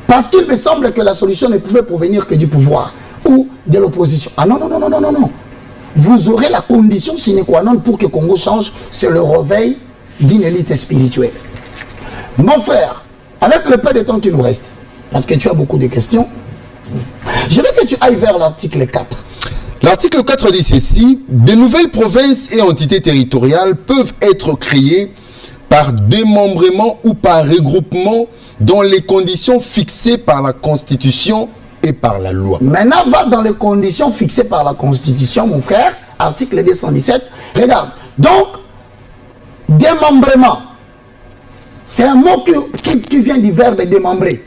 [SPEAKER 1] Parce qu'il me semble que la solution ne pouvait provenir que du pouvoir ou de l'opposition. Ah non, non, non, non, non, non, non. Vous aurez la condition sine qua non pour que Congo change, c'est le réveil d'une élite spirituelle. Mon frère, avec le peu de temps qui nous reste, parce que tu as beaucoup de questions, je veux que tu ailles vers l'article 4.
[SPEAKER 2] L'article 4 dit ceci: de nouvelles provinces et entités territoriales peuvent être créées par démembrement ou par regroupement dans les conditions fixées par la Constitution et par la loi.
[SPEAKER 1] Maintenant, va dans les conditions fixées par la Constitution, mon frère, article 217. Regarde, donc, démembrement, c'est un mot qui vient du verbe démembrer.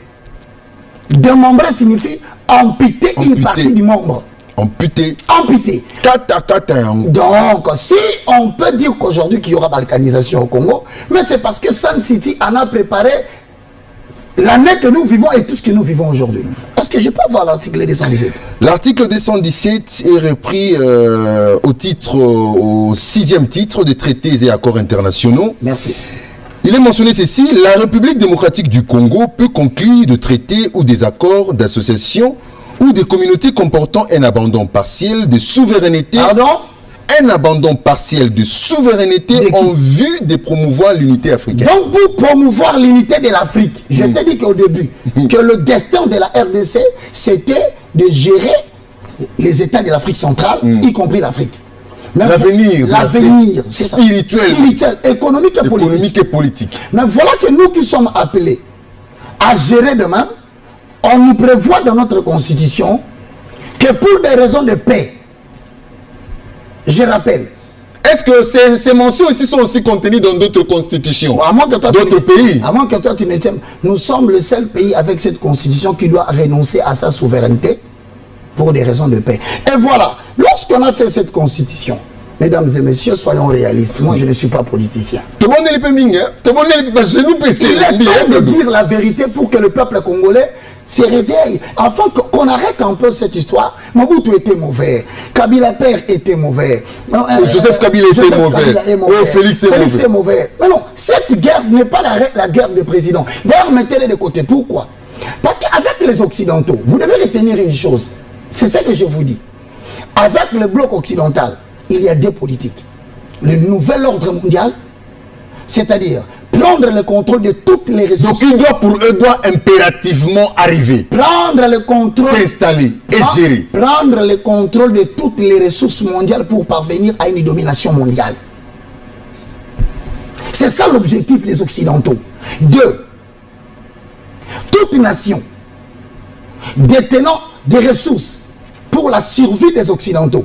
[SPEAKER 1] Démembrer signifie amputer une partie du membre.
[SPEAKER 2] Amputé.
[SPEAKER 1] Amputé.
[SPEAKER 2] Kata.
[SPEAKER 1] Donc, si on peut dire qu'aujourd'hui qu'il y aura balkanisation au Congo, mais c'est parce que Sun City en a préparé l'année que nous vivons et tout ce que nous vivons aujourd'hui. Est-ce que je peux avoir l'article 217?
[SPEAKER 2] L'article 217 est repris au 6e titre des traités et accords internationaux.
[SPEAKER 1] Merci.
[SPEAKER 2] Il est mentionné ceci: la République démocratique du Congo peut conclure de traités ou des accords d'association ou des communautés comportant un abandon partiel de souveraineté.
[SPEAKER 1] Pardon?
[SPEAKER 2] Un abandon partiel de souveraineté en vue de promouvoir l'unité africaine.
[SPEAKER 1] Donc pour promouvoir l'unité de l'Afrique, je t'ai dit qu'au début, que le destin de la RDC, c'était de gérer les États de l'Afrique centrale, y compris l'Afrique.
[SPEAKER 2] L'avenir
[SPEAKER 1] spirituel, économique et politique. Mais voilà que nous qui sommes appelés à gérer demain, on nous prévoit dans notre constitution que pour des raisons de paix, je rappelle.
[SPEAKER 2] Est-ce que ces mentions ici sont aussi contenues dans d'autres constitutions, d'autres pays?
[SPEAKER 1] À moins que toi tu ne tiennes. Nous sommes le seul pays avec cette constitution qui doit renoncer à sa souveraineté pour des raisons de paix. Et voilà, lorsqu'on a fait cette constitution, mesdames et messieurs, soyons réalistes. Moi, je ne suis pas politicien.
[SPEAKER 2] Tout le monde est
[SPEAKER 1] Il est temps de dire la vérité pour que le peuple congolais se réveille, afin qu'on arrête un peu cette histoire. Mobutu était mauvais, Kabila père était mauvais,
[SPEAKER 2] Joseph Kabila était mauvais, Félix est mauvais.
[SPEAKER 1] Mais non, cette guerre n'est pas la guerre des présidents. D'ailleurs, mettez-les de côté. Pourquoi? Parce qu'avec les Occidentaux, vous devez retenir une chose. C'est ce que je vous dis. Avec le bloc occidental, il y a deux politiques. Le nouvel ordre mondial, c'est-à-dire prendre le contrôle de toutes les ressources.
[SPEAKER 2] Donc il doit impérativement arriver.
[SPEAKER 1] Prendre le contrôle.
[SPEAKER 2] S'installer et gérer.
[SPEAKER 1] Prendre le contrôle de toutes les ressources mondiales pour parvenir à une domination mondiale. C'est ça l'objectif des Occidentaux. Deux, toute nation détenant des ressources pour la survie des Occidentaux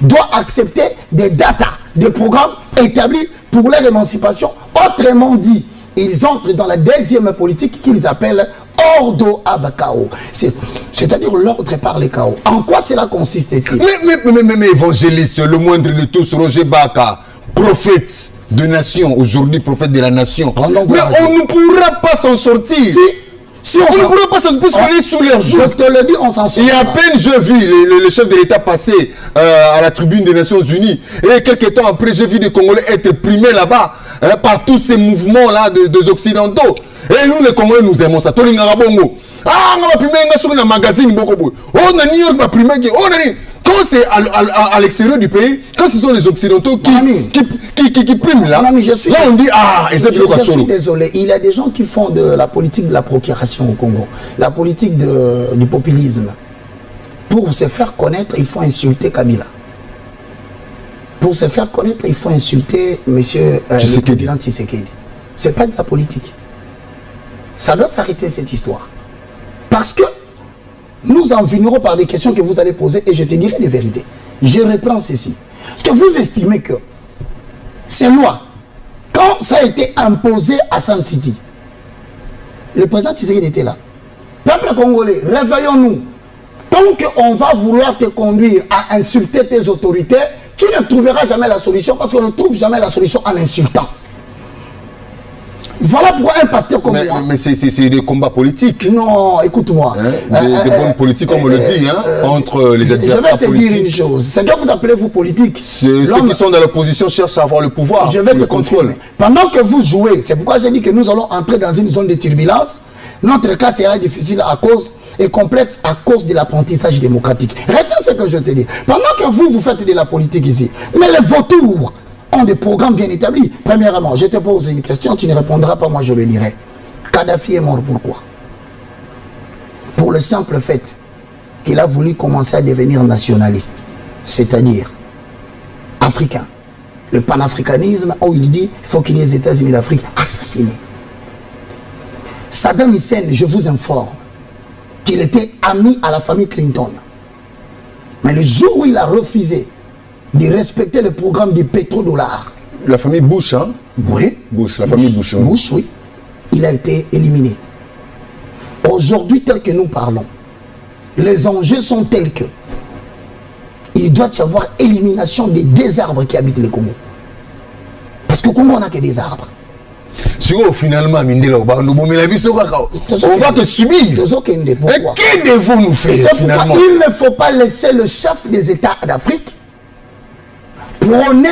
[SPEAKER 1] doit accepter des datas, des programmes établis pour leur émancipation. Autrement dit, ils entrent dans la deuxième politique qu'ils appellent Ordo Abakao. C'est-à-dire l'ordre par les chaos. En quoi cela consiste-t-il?
[SPEAKER 2] Mais évangéliste, le moindre de tous, Roger Baka, prophète de nation, aujourd'hui prophète de la nation. Mais on ne pourra pas s'en sortir.
[SPEAKER 1] Si
[SPEAKER 2] on ne pourra pas s'en sortir, on est sous leur joug.
[SPEAKER 1] Je te le dis, on s'en sort.
[SPEAKER 2] Il y a à peine, j'ai vu le chef de l'État passer à la tribune des Nations Unies. Et quelques temps après, j'ai vu des Congolais être primés là-bas par tous ces mouvements-là des Occidentaux. Et nous, les Congolais, nous aimons ça. Ah, on va primer sur un magazine. On a New York, on va primer. Quand c'est à l'extérieur du pays, quand ce sont les Occidentaux qui priment là, là on dit ah,
[SPEAKER 1] je suis désolé, il y a des gens qui font de la politique de la procuration au Congo, la politique du populisme. Pour se faire connaître, il faut insulter Kabila. Pour se faire connaître, il faut insulter monsieur le président Tshisekedi. C'est pas de la politique. Ça doit s'arrêter cette histoire. Parce que nous en finirons par des questions que vous allez poser et je te dirai des vérités. Je reprends ceci. Est-ce que vous estimez que ces lois, quand ça a été imposé à Sun City, le président Tshisekedi était là. Peuple congolais, réveillons-nous. Tant qu'on va vouloir te conduire à insulter tes autorités, tu ne trouveras jamais la solution parce qu'on ne trouve jamais la solution en insultant. Voilà pourquoi un pasteur comme moi...
[SPEAKER 2] Mais c'est des combats politiques.
[SPEAKER 1] Non, écoute-moi.
[SPEAKER 2] Des bonnes politiques, comme on le dit, entre les adversaires politiques.
[SPEAKER 1] Je vais te dire une chose. C'est que vous appelez vous politique.
[SPEAKER 2] Ceux qui sont dans l'opposition cherchent à avoir le pouvoir.
[SPEAKER 1] Je vais te confirmer. Pendant que vous jouez, c'est pourquoi j'ai dit que nous allons entrer dans une zone de turbulence. Notre cas sera difficile et complexe à cause de l'apprentissage démocratique. Retiens ce que je te dis. Pendant que vous faites de la politique ici, mais les vautours ont des programmes bien établis. Premièrement, je te pose une question, tu ne répondras pas, moi je le dirai. Kadhafi est mort pourquoi? Pour le simple fait qu'il a voulu commencer à devenir nationaliste, c'est-à-dire africain. Le panafricanisme, où il dit il faut qu'il y ait les États-Unis d'Afrique assassinés. Saddam Hussein, je vous informe qu'il était ami à la famille Clinton. Mais le jour où il a refusé de respecter le programme du pétrodollar.
[SPEAKER 2] La famille Bush, hein?
[SPEAKER 1] Oui.
[SPEAKER 2] Bush, la famille Bush.
[SPEAKER 1] Bush, oui. Il a été éliminé. Aujourd'hui, tel que nous parlons, les enjeux sont tels que il doit y avoir élimination des désarbres qui habitent le Congo. Parce qu'au Congo, on n'a que des arbres.
[SPEAKER 2] Si finalement, on va te subir. Et que devons-nous faire finalement?
[SPEAKER 1] Il ne faut pas laisser le chef des États d'Afrique prôner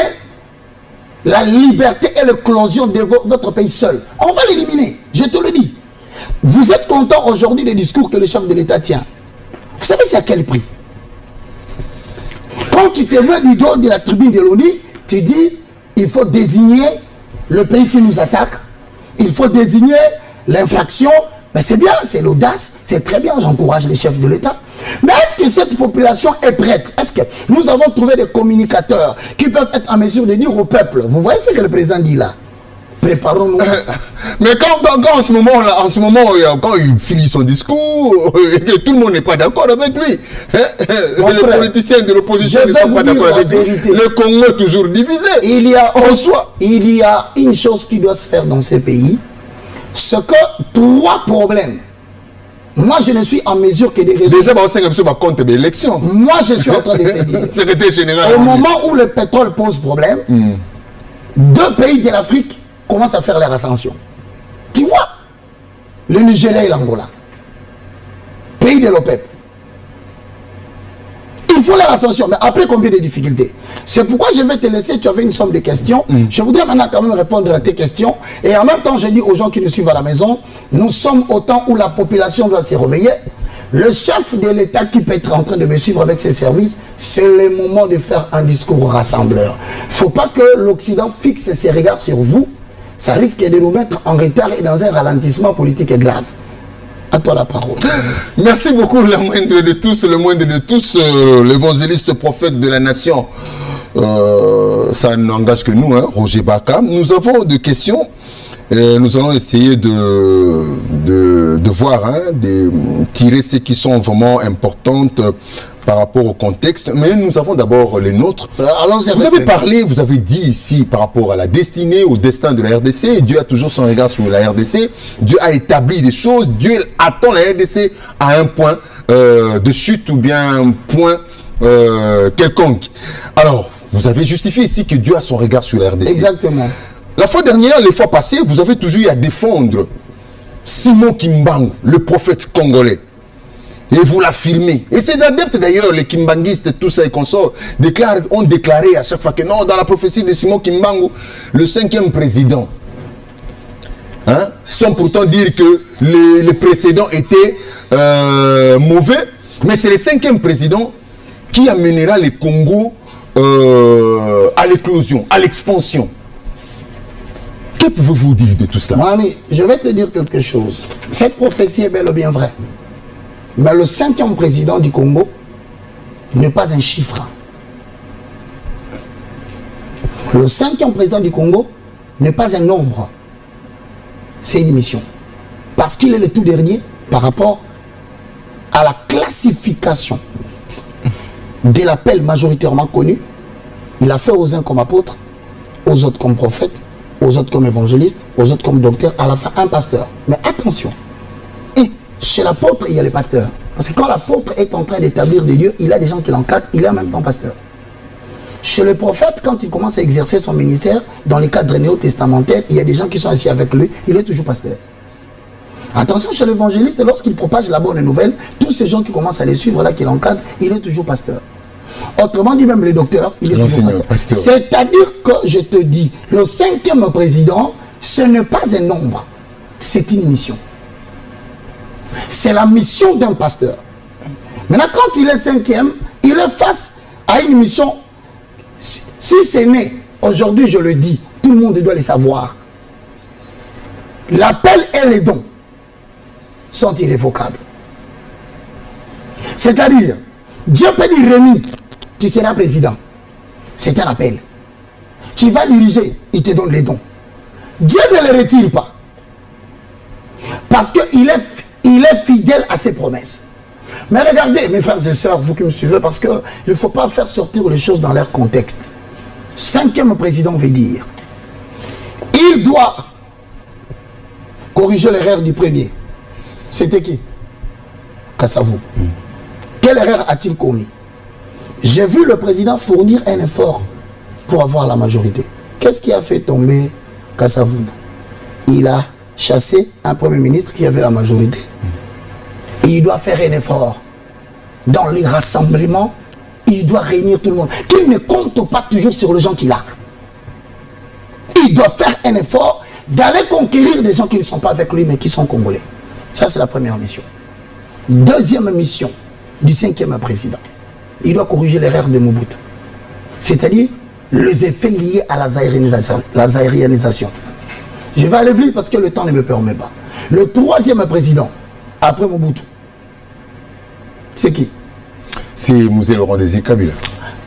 [SPEAKER 1] la liberté et l'éclosion de votre pays seul. On va l'éliminer, je te le dis. Vous êtes content aujourd'hui des discours que le chef de l'État tient. Vous savez c'est à quel prix? Quand tu te mets du dos de la tribune de l'ONU, tu dis il faut désigner le pays qui nous attaque, il faut désigner l'infraction. Mais c'est bien, c'est l'audace, c'est très bien, j'encourage les chefs de l'État. Mais est-ce que cette population est prête? Est-ce que nous avons trouvé des communicateurs qui peuvent être en mesure de dire au peuple, vous voyez ce que le président dit là? Préparons-nous à ça.
[SPEAKER 2] Mais quand en ce moment, quand il finit son discours, et tout le monde n'est pas d'accord avec lui, les politiciens de l'opposition ne sont pas d'accord avec lui, le Congo est toujours divisé.
[SPEAKER 1] Il y a une chose qui doit se faire dans ces pays, c'est que 3 problèmes. Moi, je ne suis en mesure que de résoudre.
[SPEAKER 2] Déjà, on va compter l'élection.
[SPEAKER 1] Moi, je suis en train de te dire.
[SPEAKER 2] Secrétaire général.
[SPEAKER 1] Au moment où le pétrole pose problème, 2 pays de l'Afrique commencent à faire leur ascension. Tu vois, le Nigeria et l'Angola, pays de l'OPEP. Il faut leur ascension, mais après combien de difficultés? C'est pourquoi je vais te laisser, tu avais une somme de questions. Je voudrais maintenant quand même répondre à tes questions. Et en même temps, je dis aux gens qui nous suivent à la maison, nous sommes au temps où la population doit se réveiller. Le chef de l'État qui peut être en train de me suivre avec ses services, c'est le moment de faire un discours rassembleur. Il ne faut pas que l'Occident fixe ses regards sur vous. Ça risque de nous mettre en retard et dans un ralentissement politique grave. À toi la parole.
[SPEAKER 2] Merci beaucoup, le moindre de tous, l'évangéliste prophète de la nation. Ça n'engage que nous, hein, Roger Baka. Nous avons des questions. Nous allons essayer de voir, hein, de tirer celles qui sont vraiment importantes par rapport au contexte. Mais nous avons d'abord les nôtres. Vous avez parlé, vous avez dit ici par rapport à la destinée, au destin de la RDC. Dieu a toujours son regard sur la RDC. Dieu a établi des choses. Dieu attend la RDC à un point de chute ou bien un point quelconque. Alors, vous avez justifié ici que Dieu a son regard sur la RDC.
[SPEAKER 1] Exactement.
[SPEAKER 2] La fois dernière, les fois passées, vous avez toujours eu à défendre Simon Kimbangu, le prophète congolais. Et vous l'affirmez. Et ces adeptes d'ailleurs, les kimbanguistes, tous ces consorts, ont déclaré à chaque fois que non, dans la prophétie de Simon Kimbangu, le 5e président, hein, sans pourtant dire que les précédents étaient mauvais, mais c'est le 5e président qui amènera le Congo à l'éclosion, à l'expansion. Que pouvez-vous dire de tout cela?
[SPEAKER 1] Mon ami, je vais te dire quelque chose. Cette prophétie est bel et bien vraie. Mais le 5e président du Congo n'est pas un chiffre. Le 5e président du Congo n'est pas un nombre. C'est une mission. Parce qu'il est le tout dernier par rapport à la classification de l'appel majoritairement connu. Il a fait aux uns comme apôtres, aux autres comme prophètes, aux autres comme évangélistes, aux autres comme docteurs, à la fin un pasteur. Mais attention, chez l'apôtre, il y a les pasteurs. Parce que quand l'apôtre est en train d'établir des lieux, il a des gens qui l'encadrent, il est en même temps pasteur. Chez le prophète, quand il commence à exercer son ministère, dans les cadres néo-testamentaires, il y a des gens qui sont assis avec lui, il est toujours pasteur. Attention, chez l'évangéliste, lorsqu'il propage la bonne nouvelle, tous ces gens qui commencent à les suivre, là, qui l'encadrent, il est toujours pasteur. Autrement dit, même le docteur, il est toujours pasteur. C'est-à-dire que, je te dis, le 5e président, ce n'est pas un nombre, c'est une mission. C'est la mission d'un pasteur. Maintenant, quand il est 5e, il est face à une mission. Si c'est né, aujourd'hui je le dis, tout le monde doit le savoir. L'appel et les dons sont irrévocables. C'est-à-dire, Dieu peut dire Rémi, tu seras président. C'est un appel. Tu vas diriger, il te donne les dons. Dieu ne les retire pas. Parce qu'il est fidèle à ses promesses. Mais regardez, mes frères et sœurs, vous qui me suivez, parce qu'il ne faut pas faire sortir les choses dans leur contexte. 5e président veut dire, il doit corriger l'erreur du premier. C'était qui? Kassavou. Quelle erreur a-t-il commis? J'ai vu le président fournir un effort pour avoir la majorité. Qu'est-ce qui a fait tomber Kasavubu? Il a chassé un premier ministre qui avait la majorité. Et il doit faire un effort. Dans les rassemblements, il doit réunir tout le monde. Qu'il ne compte pas toujours sur les gens qu'il a. Il doit faire un effort d'aller conquérir des gens qui ne sont pas avec lui, mais qui sont congolais. Ça, c'est la première mission. Deuxième mission du 5e président. Il doit corriger l'erreur de Mobutu. C'est-à-dire les effets liés à la zaïrianisation. Je vais aller vite parce que le temps ne me permet pas. Le 3e président, après Mobutu, c'est qui?
[SPEAKER 2] C'est Mzee Laurent Désiré Kabila.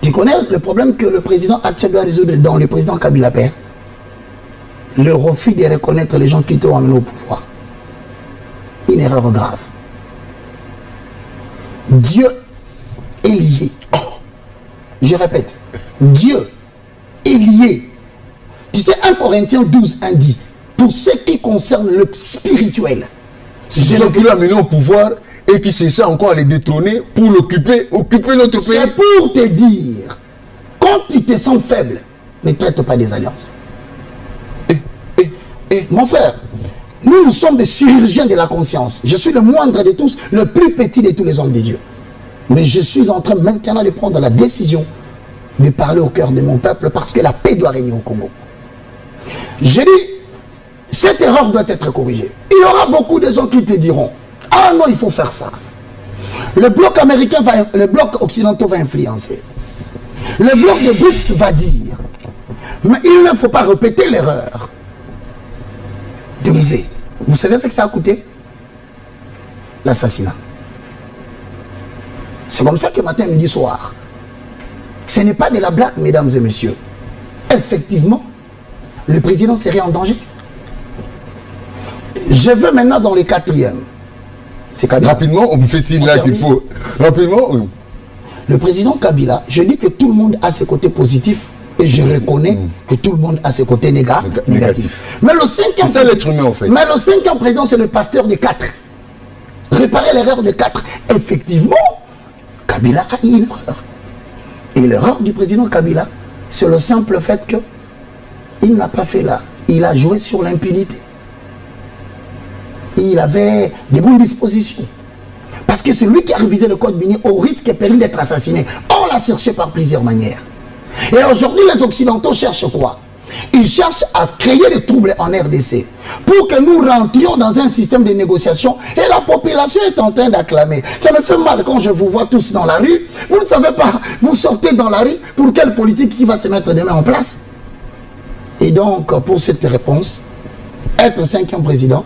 [SPEAKER 1] Tu connais le problème que le président actuel doit résoudre dans le président Kabila père? Le refus de reconnaître les gens qui t'ont amené au pouvoir. Une erreur grave. Dieu est lié. Je répète, Dieu est lié. Tu sais, 1 Corinthiens 12, 1 dit, pour ce qui concerne le spirituel.
[SPEAKER 2] C'est gens qui l'ont amené au pouvoir et qui cherchaient encore à les détrôner pour occuper notre pays.
[SPEAKER 1] C'est pour te dire, quand tu te sens faible, ne traite pas des alliances. Mon frère, nous sommes des chirurgiens de la conscience. Je suis le moindre de tous, le plus petit de tous les hommes de Dieu. Mais je suis en train maintenant de prendre la décision de parler au cœur de mon peuple parce que la paix doit régner au Congo. Je dis, cette erreur doit être corrigée. Il y aura beaucoup de gens qui te diront, ah non, il faut faire ça. Le bloc américain le bloc occidental va influencer. Le bloc de BRICS va dire, mais il ne faut pas répéter l'erreur de Mzee. Vous savez ce que ça a coûté? L'assassinat. C'est comme ça que matin, midi, soir. Ce n'est pas de la blague, mesdames et messieurs. Effectivement, le président serait en danger. Je veux maintenant dans les 4e. C'est Kabila.
[SPEAKER 2] Rapidement, on me fait signe là qu'il faut. Rapidement, oui.
[SPEAKER 1] Le président Kabila, je dis que tout le monde a ses côtés positifs et je reconnais que tout le monde a ses côtés négatifs. Mais le 5e
[SPEAKER 2] c'est ça l'être humain en fait.
[SPEAKER 1] Mais le 5e président, c'est le pasteur des 4. Réparer l'erreur des 4. Effectivement, Kabila a eu une erreur. Et l'erreur du président Kabila, c'est le simple fait que il n'a pas fait là. Il a joué sur l'impunité. Il avait des bonnes dispositions. Parce que c'est lui qui a révisé le code minier au risque et péril d'être assassiné. On l'a cherché par plusieurs manières. Et aujourd'hui, les Occidentaux cherchent quoi? Ils cherchent à créer des troubles en RDC pour que nous rentrions dans un système de négociation et la population est en train d'acclamer. Ça me fait mal quand je vous vois tous dans la rue. Vous ne savez pas, vous sortez dans la rue pour quelle politique qui va se mettre demain en place. Et donc, pour cette réponse, être 5e président,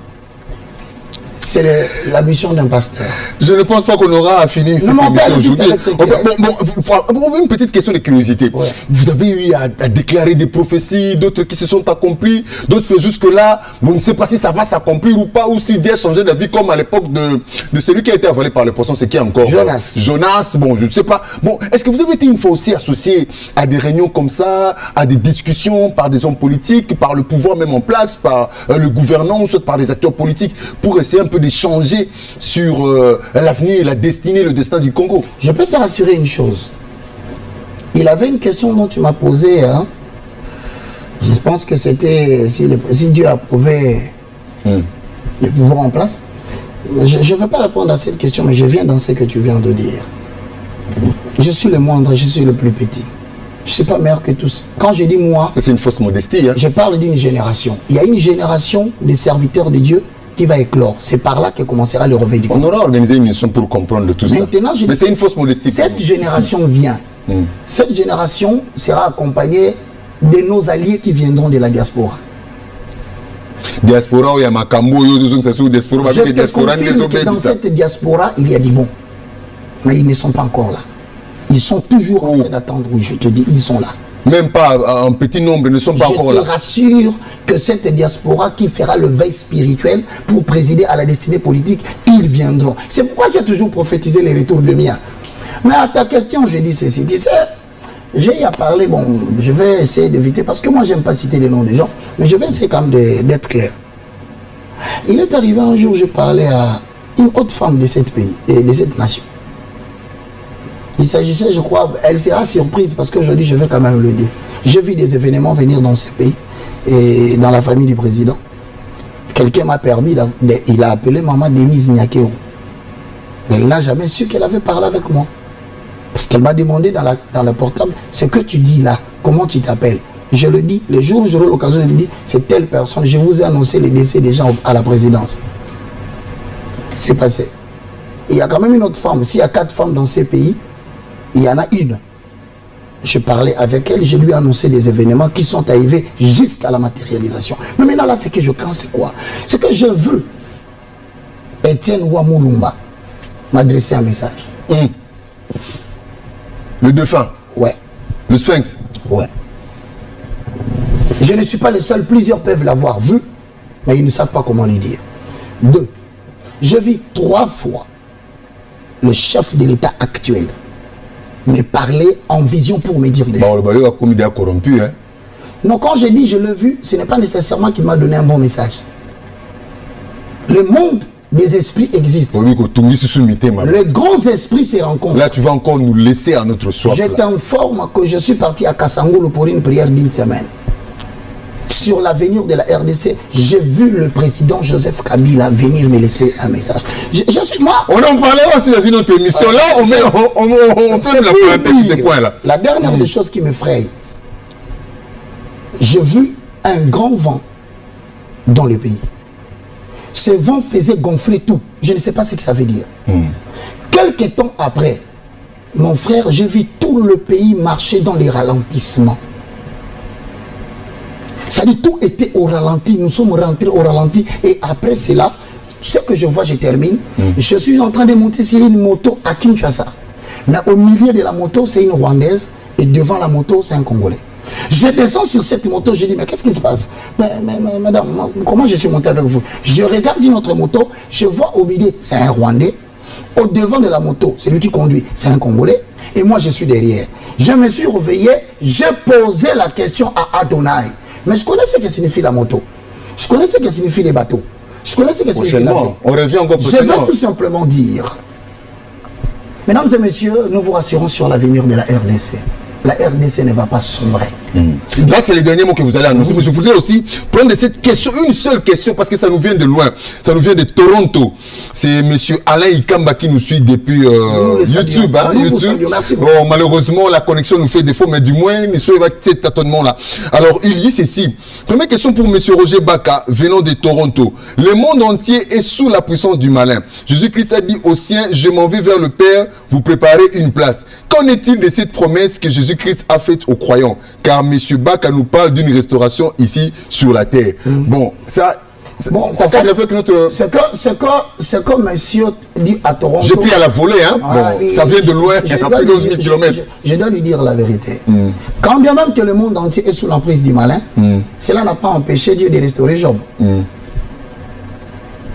[SPEAKER 1] c'est la mission d'un pasteur.
[SPEAKER 2] Je ne pense pas qu'on aura à finir cette émission aujourd'hui. Une petite question de curiosité. Ouais. Vous avez eu à déclarer des prophéties, d'autres qui se sont accomplies, d'autres jusque-là, vous ne savez pas si ça va s'accomplir ou pas, ou si Dieu a changé de vie, comme à l'époque de celui qui a été avalé par les poissons, c'est qui encore?
[SPEAKER 1] Jonas.
[SPEAKER 2] Jonas, bon, je ne sais pas. Bon, est-ce que vous avez été une fois aussi associé à des réunions comme ça, à des discussions par des hommes politiques, par le pouvoir même en place, par le gouvernement, ou soit par des acteurs politiques, pour essayer un peu d'échanger sur l'avenir, la destinée, le destin du Congo?
[SPEAKER 1] Je peux te rassurer une chose. Il avait une question dont tu m'as posée. Hein. Je pense que c'était si Dieu approuvait le pouvoir en place. Je ne vais pas répondre à cette question, mais je viens dans ce que tu viens de dire. Je suis le moindre, je suis le plus petit. Je ne suis pas meilleur que tous. Quand je dis moi...
[SPEAKER 2] C'est une fausse modestie. Hein.
[SPEAKER 1] Je parle d'une génération. Il y a une génération des serviteurs de Dieu qui va éclore. C'est par là que commencera le réveil du Congo.
[SPEAKER 2] On aura organisé une mission pour comprendre de tout
[SPEAKER 1] maintenant,
[SPEAKER 2] ça. Mais c'est une fausse modestie.
[SPEAKER 1] Cette génération vient. Cette génération sera accompagnée de nos alliés qui viendront de la diaspora.
[SPEAKER 2] Diaspora, il y a Makambo,
[SPEAKER 1] je te confirme que dans cette diaspora, il y a du bon. Mais ils ne sont pas encore là. Ils sont toujours en train d'attendre. Oui, je te dis, ils sont là.
[SPEAKER 2] Même pas un petit nombre, ne sont pas encore là.
[SPEAKER 1] Je te rassure que cette diaspora qui fera le veille spirituel pour présider à la destinée politique, ils viendront. C'est pourquoi j'ai toujours prophétisé les retours de miens. Mais à ta question, je dis ceci. Tu sais, j'ai à parler, bon, je vais essayer d'éviter, parce que moi, j'aime pas citer les noms des gens, mais je vais essayer quand même d'être clair. Il est arrivé un jour, je parlais à une autre femme de cette pays, de cette nation. Il s'agissait, je crois, elle sera surprise parce qu'aujourd'hui, je vais quand même le dire. J'ai vu des événements venir dans ce pays et dans la famille du président. Quelqu'un m'a permis, il a appelé maman Denise Nyakeo. Elle n'a jamais su qu'elle avait parlé avec moi. Parce qu'elle m'a demandé dans le portable, ce que tu dis là, comment tu t'appelles? Je le dis, le jour où j'aurai l'occasion de le dire, c'est telle personne, je vous ai annoncé le décès des gens à la présidence. C'est passé. Il y a quand même une autre femme. S'il y a 4 femmes dans ces pays, il y en a une. Je parlais avec elle, je lui ai annoncé des événements qui sont arrivés jusqu'à la matérialisation. Mais maintenant, là, ce que je crains, c'est quoi? C'est que je veux Étienne Ouamoulumba m'adresser un message.
[SPEAKER 2] Le défunt?
[SPEAKER 1] Ouais.
[SPEAKER 2] Le Sphinx?
[SPEAKER 1] Ouais. Je ne suis pas le seul, plusieurs peuvent l'avoir vu, mais ils ne savent pas comment lui dire. 2. Je vis 3 fois le chef de l'État actuel me parler en vision pour me dire des choses.
[SPEAKER 2] Bon, il a commis des corrompus, hein?
[SPEAKER 1] Non, quand je dis je l'ai vu, ce n'est pas nécessairement qu'il m'a donné un bon message. Le monde des esprits existe. Les grands esprits se rencontrent.
[SPEAKER 2] Là, tu vas encore nous laisser à notre soif.
[SPEAKER 1] Je t'informe que je suis parti à Kassangoulou pour une prière d'une semaine. Sur l'avenir de la RDC, j'ai vu le président Joseph Kabila venir me laisser un message. Je suis moi.
[SPEAKER 2] On en parlera aussi dans une autre émission. Là, on fait la parenthèse de ces coins-là.
[SPEAKER 1] La dernière des choses qui m'effraie, j'ai vu un grand vent dans le pays. Ce vent faisait gonfler tout. Je ne sais pas ce que ça veut dire. Quelques temps après, mon frère, j'ai vu tout le pays marcher dans les ralentissements. Ça dit tout était au ralenti, nous sommes rentrés au ralenti et après cela, ce que je vois, je termine, je suis en train de monter sur une moto à Kinshasa. Mais au milieu de la moto, c'est une Rwandaise et devant la moto, c'est un Congolais. Je descends sur cette moto, je dis mais qu'est-ce qui se passe? Madame, comment je suis monté avec vous? Je regarde une autre moto, je vois au milieu, c'est un Rwandais. Au devant de la moto, c'est lui qui conduit, c'est un Congolais. Et moi, je suis derrière. Je me suis réveillé, j'ai posé la question à Adonai. Mais je connais ce que signifie la moto. Je connais ce que signifie les bateaux. Je connais ce que signifie l'avion.
[SPEAKER 2] On revient encore
[SPEAKER 1] Je vais tout simplement dire, mesdames et messieurs, nous vous rassurons sur l'avenir de la RDC. La RDC ne va pas sombrer.
[SPEAKER 2] Là, c'est les derniers mots que vous allez annoncer. Mais je voudrais aussi prendre cette question, une seule question, parce que ça nous vient de loin. Ça nous vient de Toronto. C'est M. Alain Ikamba qui nous suit depuis YouTube. Bon, malheureusement, la connexion nous fait défaut, mais du moins, nous sommes avec cet tâtonnement-là. Alors, il dit ceci. Première question pour M. Roger Baka, venant de Toronto. Le monde entier est sous la puissance du malin. Jésus-Christ a dit aux siens, je m'en vais vers le Père, vous préparez une place. Qu'en est-il de cette promesse que Jésus-Christ a faite aux croyants? Car M. Baka nous parle d'une restauration ici sur la terre. Bon, ça fait avec notre...
[SPEAKER 1] C'est que monsieur dit à Toronto...
[SPEAKER 2] J'ai pris à la volée, hein. Ça vient de loin, il y a plus de 11 000 km.
[SPEAKER 1] Je dois lui dire la vérité. Quand bien même que le monde entier est sous l'emprise du malin, cela n'a pas empêché Dieu de restaurer Job.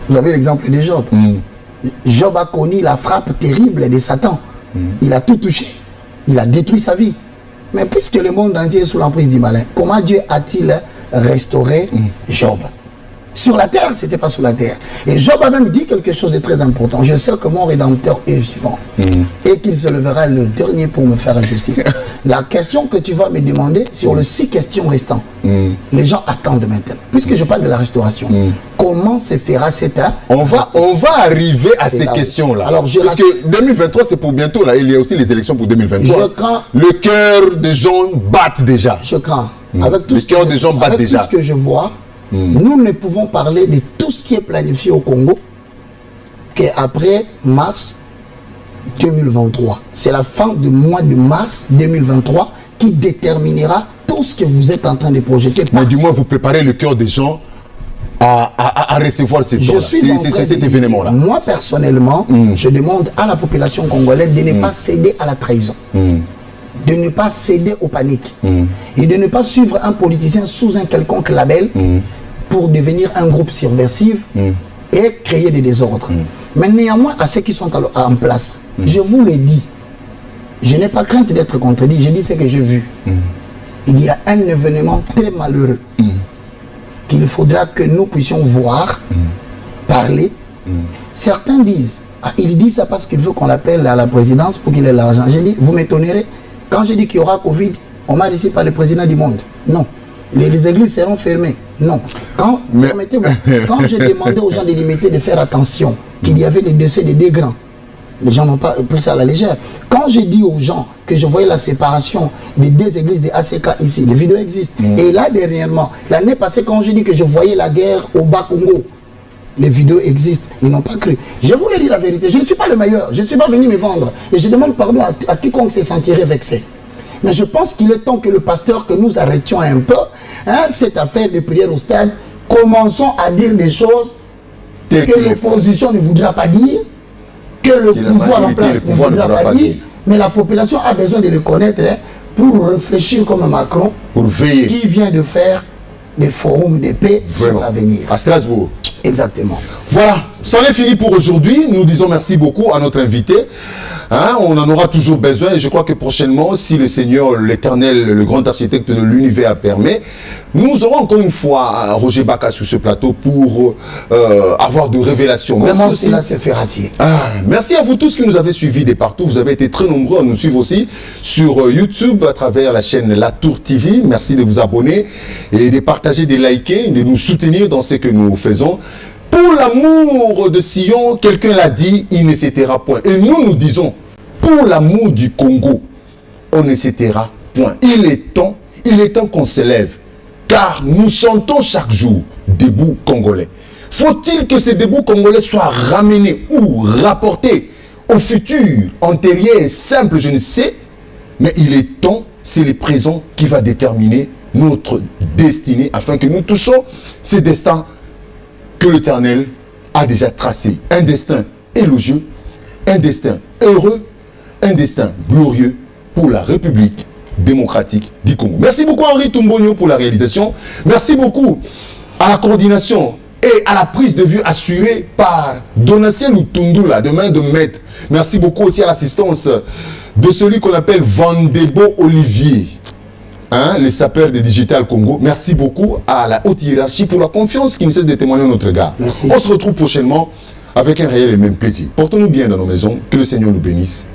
[SPEAKER 1] Vous avez l'exemple de Job. Job a connu la frappe terrible de Satan. Il a tout touché. Il a détruit sa vie. Mais puisque le monde entier est sous l'emprise du malin, comment Dieu a-t-il restauré Job? Sur la terre, c'était pas sous la terre. Et Job a même dit quelque chose de très important. Je sais que mon Rédempteur est vivant et qu'il se levera le dernier pour me faire justice. La question que tu vas me demander sur les 6 questions restantes, les gens attendent maintenant. Puisque je parle de la restauration, comment se fera cette...
[SPEAKER 2] On va arriver à ces questions-là.
[SPEAKER 1] Alors,
[SPEAKER 2] parce que 2023, c'est pour bientôt. Là. Il y a aussi les élections pour 2023.
[SPEAKER 1] Je crains...
[SPEAKER 2] Le cœur des gens bat déjà.
[SPEAKER 1] Je crains. Avec tout
[SPEAKER 2] le cœur des gens bat déjà.
[SPEAKER 1] Tout ce que je vois, nous ne pouvons parler de tout ce qui est planifié au Congo qu'après mars 2023. C'est la fin du mois de mars 2023 qui déterminera tout ce que vous êtes en train de projeter.
[SPEAKER 2] Mais du moins, vous préparez le cœur des gens à recevoir cet événement-là.
[SPEAKER 1] Moi, personnellement, je demande à la population congolaise de ne pas céder à la trahison. De ne pas céder aux paniques. Et de ne pas suivre un politicien sous un quelconque label pour devenir un groupe subversif et créer des désordres. Mais néanmoins, à ceux qui sont en place, je vous le dis, je n'ai pas crainte d'être contredit, je dis ce que j'ai vu. Il y a un événement très malheureux qu'il faudra que nous puissions voir, parler. Certains disent Ah, il dit ça parce qu'il veut qu'on l'appelle à la présidence pour qu'il ait l'argent. J'ai dit, vous m'étonnerez, quand j'ai dit qu'il y aura Covid, on m'a dit c'est pas le président du monde. Non. Les églises seront fermées. Non. Quand j'ai demandé aux gens de limiter, de faire attention, qu'il y avait des décès de 2 grands, les gens n'ont pas pris ça à la légère. Quand j'ai dit aux gens que je voyais la séparation des 2 églises de ACK ici, les vidéos existent. Et là, dernièrement, l'année passée, quand j'ai dit que je voyais la guerre au Bas-Congo, les vidéos existent, ils n'ont pas cru. Je vous le dis la vérité, je ne suis pas le meilleur, je ne suis pas venu me vendre. Et je demande pardon à quiconque se sentirait vexé. Mais je pense qu'il est temps que le pasteur, que nous arrêtions un peu cette affaire de prière au stade. Commençons à dire des choses que l'opposition ne voudra pas dire, que le pouvoir en place ne voudra pas dire. Mais la population a besoin de le connaître pour réfléchir comme Macron,
[SPEAKER 2] pour veiller,
[SPEAKER 1] qui vient de faire des forums de paix sur l'avenir.
[SPEAKER 2] À Strasbourg.
[SPEAKER 1] Exactement.
[SPEAKER 2] Voilà, c'en est fini pour aujourd'hui. Nous disons merci beaucoup à notre invité. On en aura toujours besoin et je crois que prochainement, si le Seigneur, l'Éternel, le grand architecte de l'univers permet, nous aurons encore une fois Roger Baka sur ce plateau pour avoir de révélations.
[SPEAKER 1] Comment cela se fera-t-il?
[SPEAKER 2] Merci à vous tous qui nous avez suivis de partout. Vous avez été très nombreux à nous suivre aussi sur YouTube à travers la chaîne La Tour TV. Merci de vous abonner et de partager, de liker, de nous soutenir dans ce que nous faisons. Pour l'amour de Sion, quelqu'un l'a dit, il ne se taira point. Et nous, nous disons, pour l'amour du Congo, on ne se taira point. Il est temps qu'on se lève. Car nous chantons chaque jour debout congolais. Faut-il que ces debout congolais soient ramenés ou rapportés au futur antérieur simple, je ne sais. Mais il est temps, c'est le présent qui va déterminer notre destinée afin que nous touchions ce destin que l'Éternel a déjà tracé. Un destin élogieux, un destin heureux, un destin glorieux pour la République démocratique du Congo. Merci beaucoup Henri Tumbonio pour la réalisation. Merci beaucoup à la coordination et à la prise de vue assurée par Donatien Lutundula, de main de maître. Merci beaucoup aussi à l'assistance de celui qu'on appelle Vandebo Olivier, le sapeur de Digital Congo. Merci beaucoup à la haute hiérarchie pour la confiance qui ne cesse de témoigner à notre regard.
[SPEAKER 1] Merci.
[SPEAKER 2] On se retrouve prochainement avec un réel et même plaisir. Portons-nous bien dans nos maisons. Que le Seigneur nous bénisse.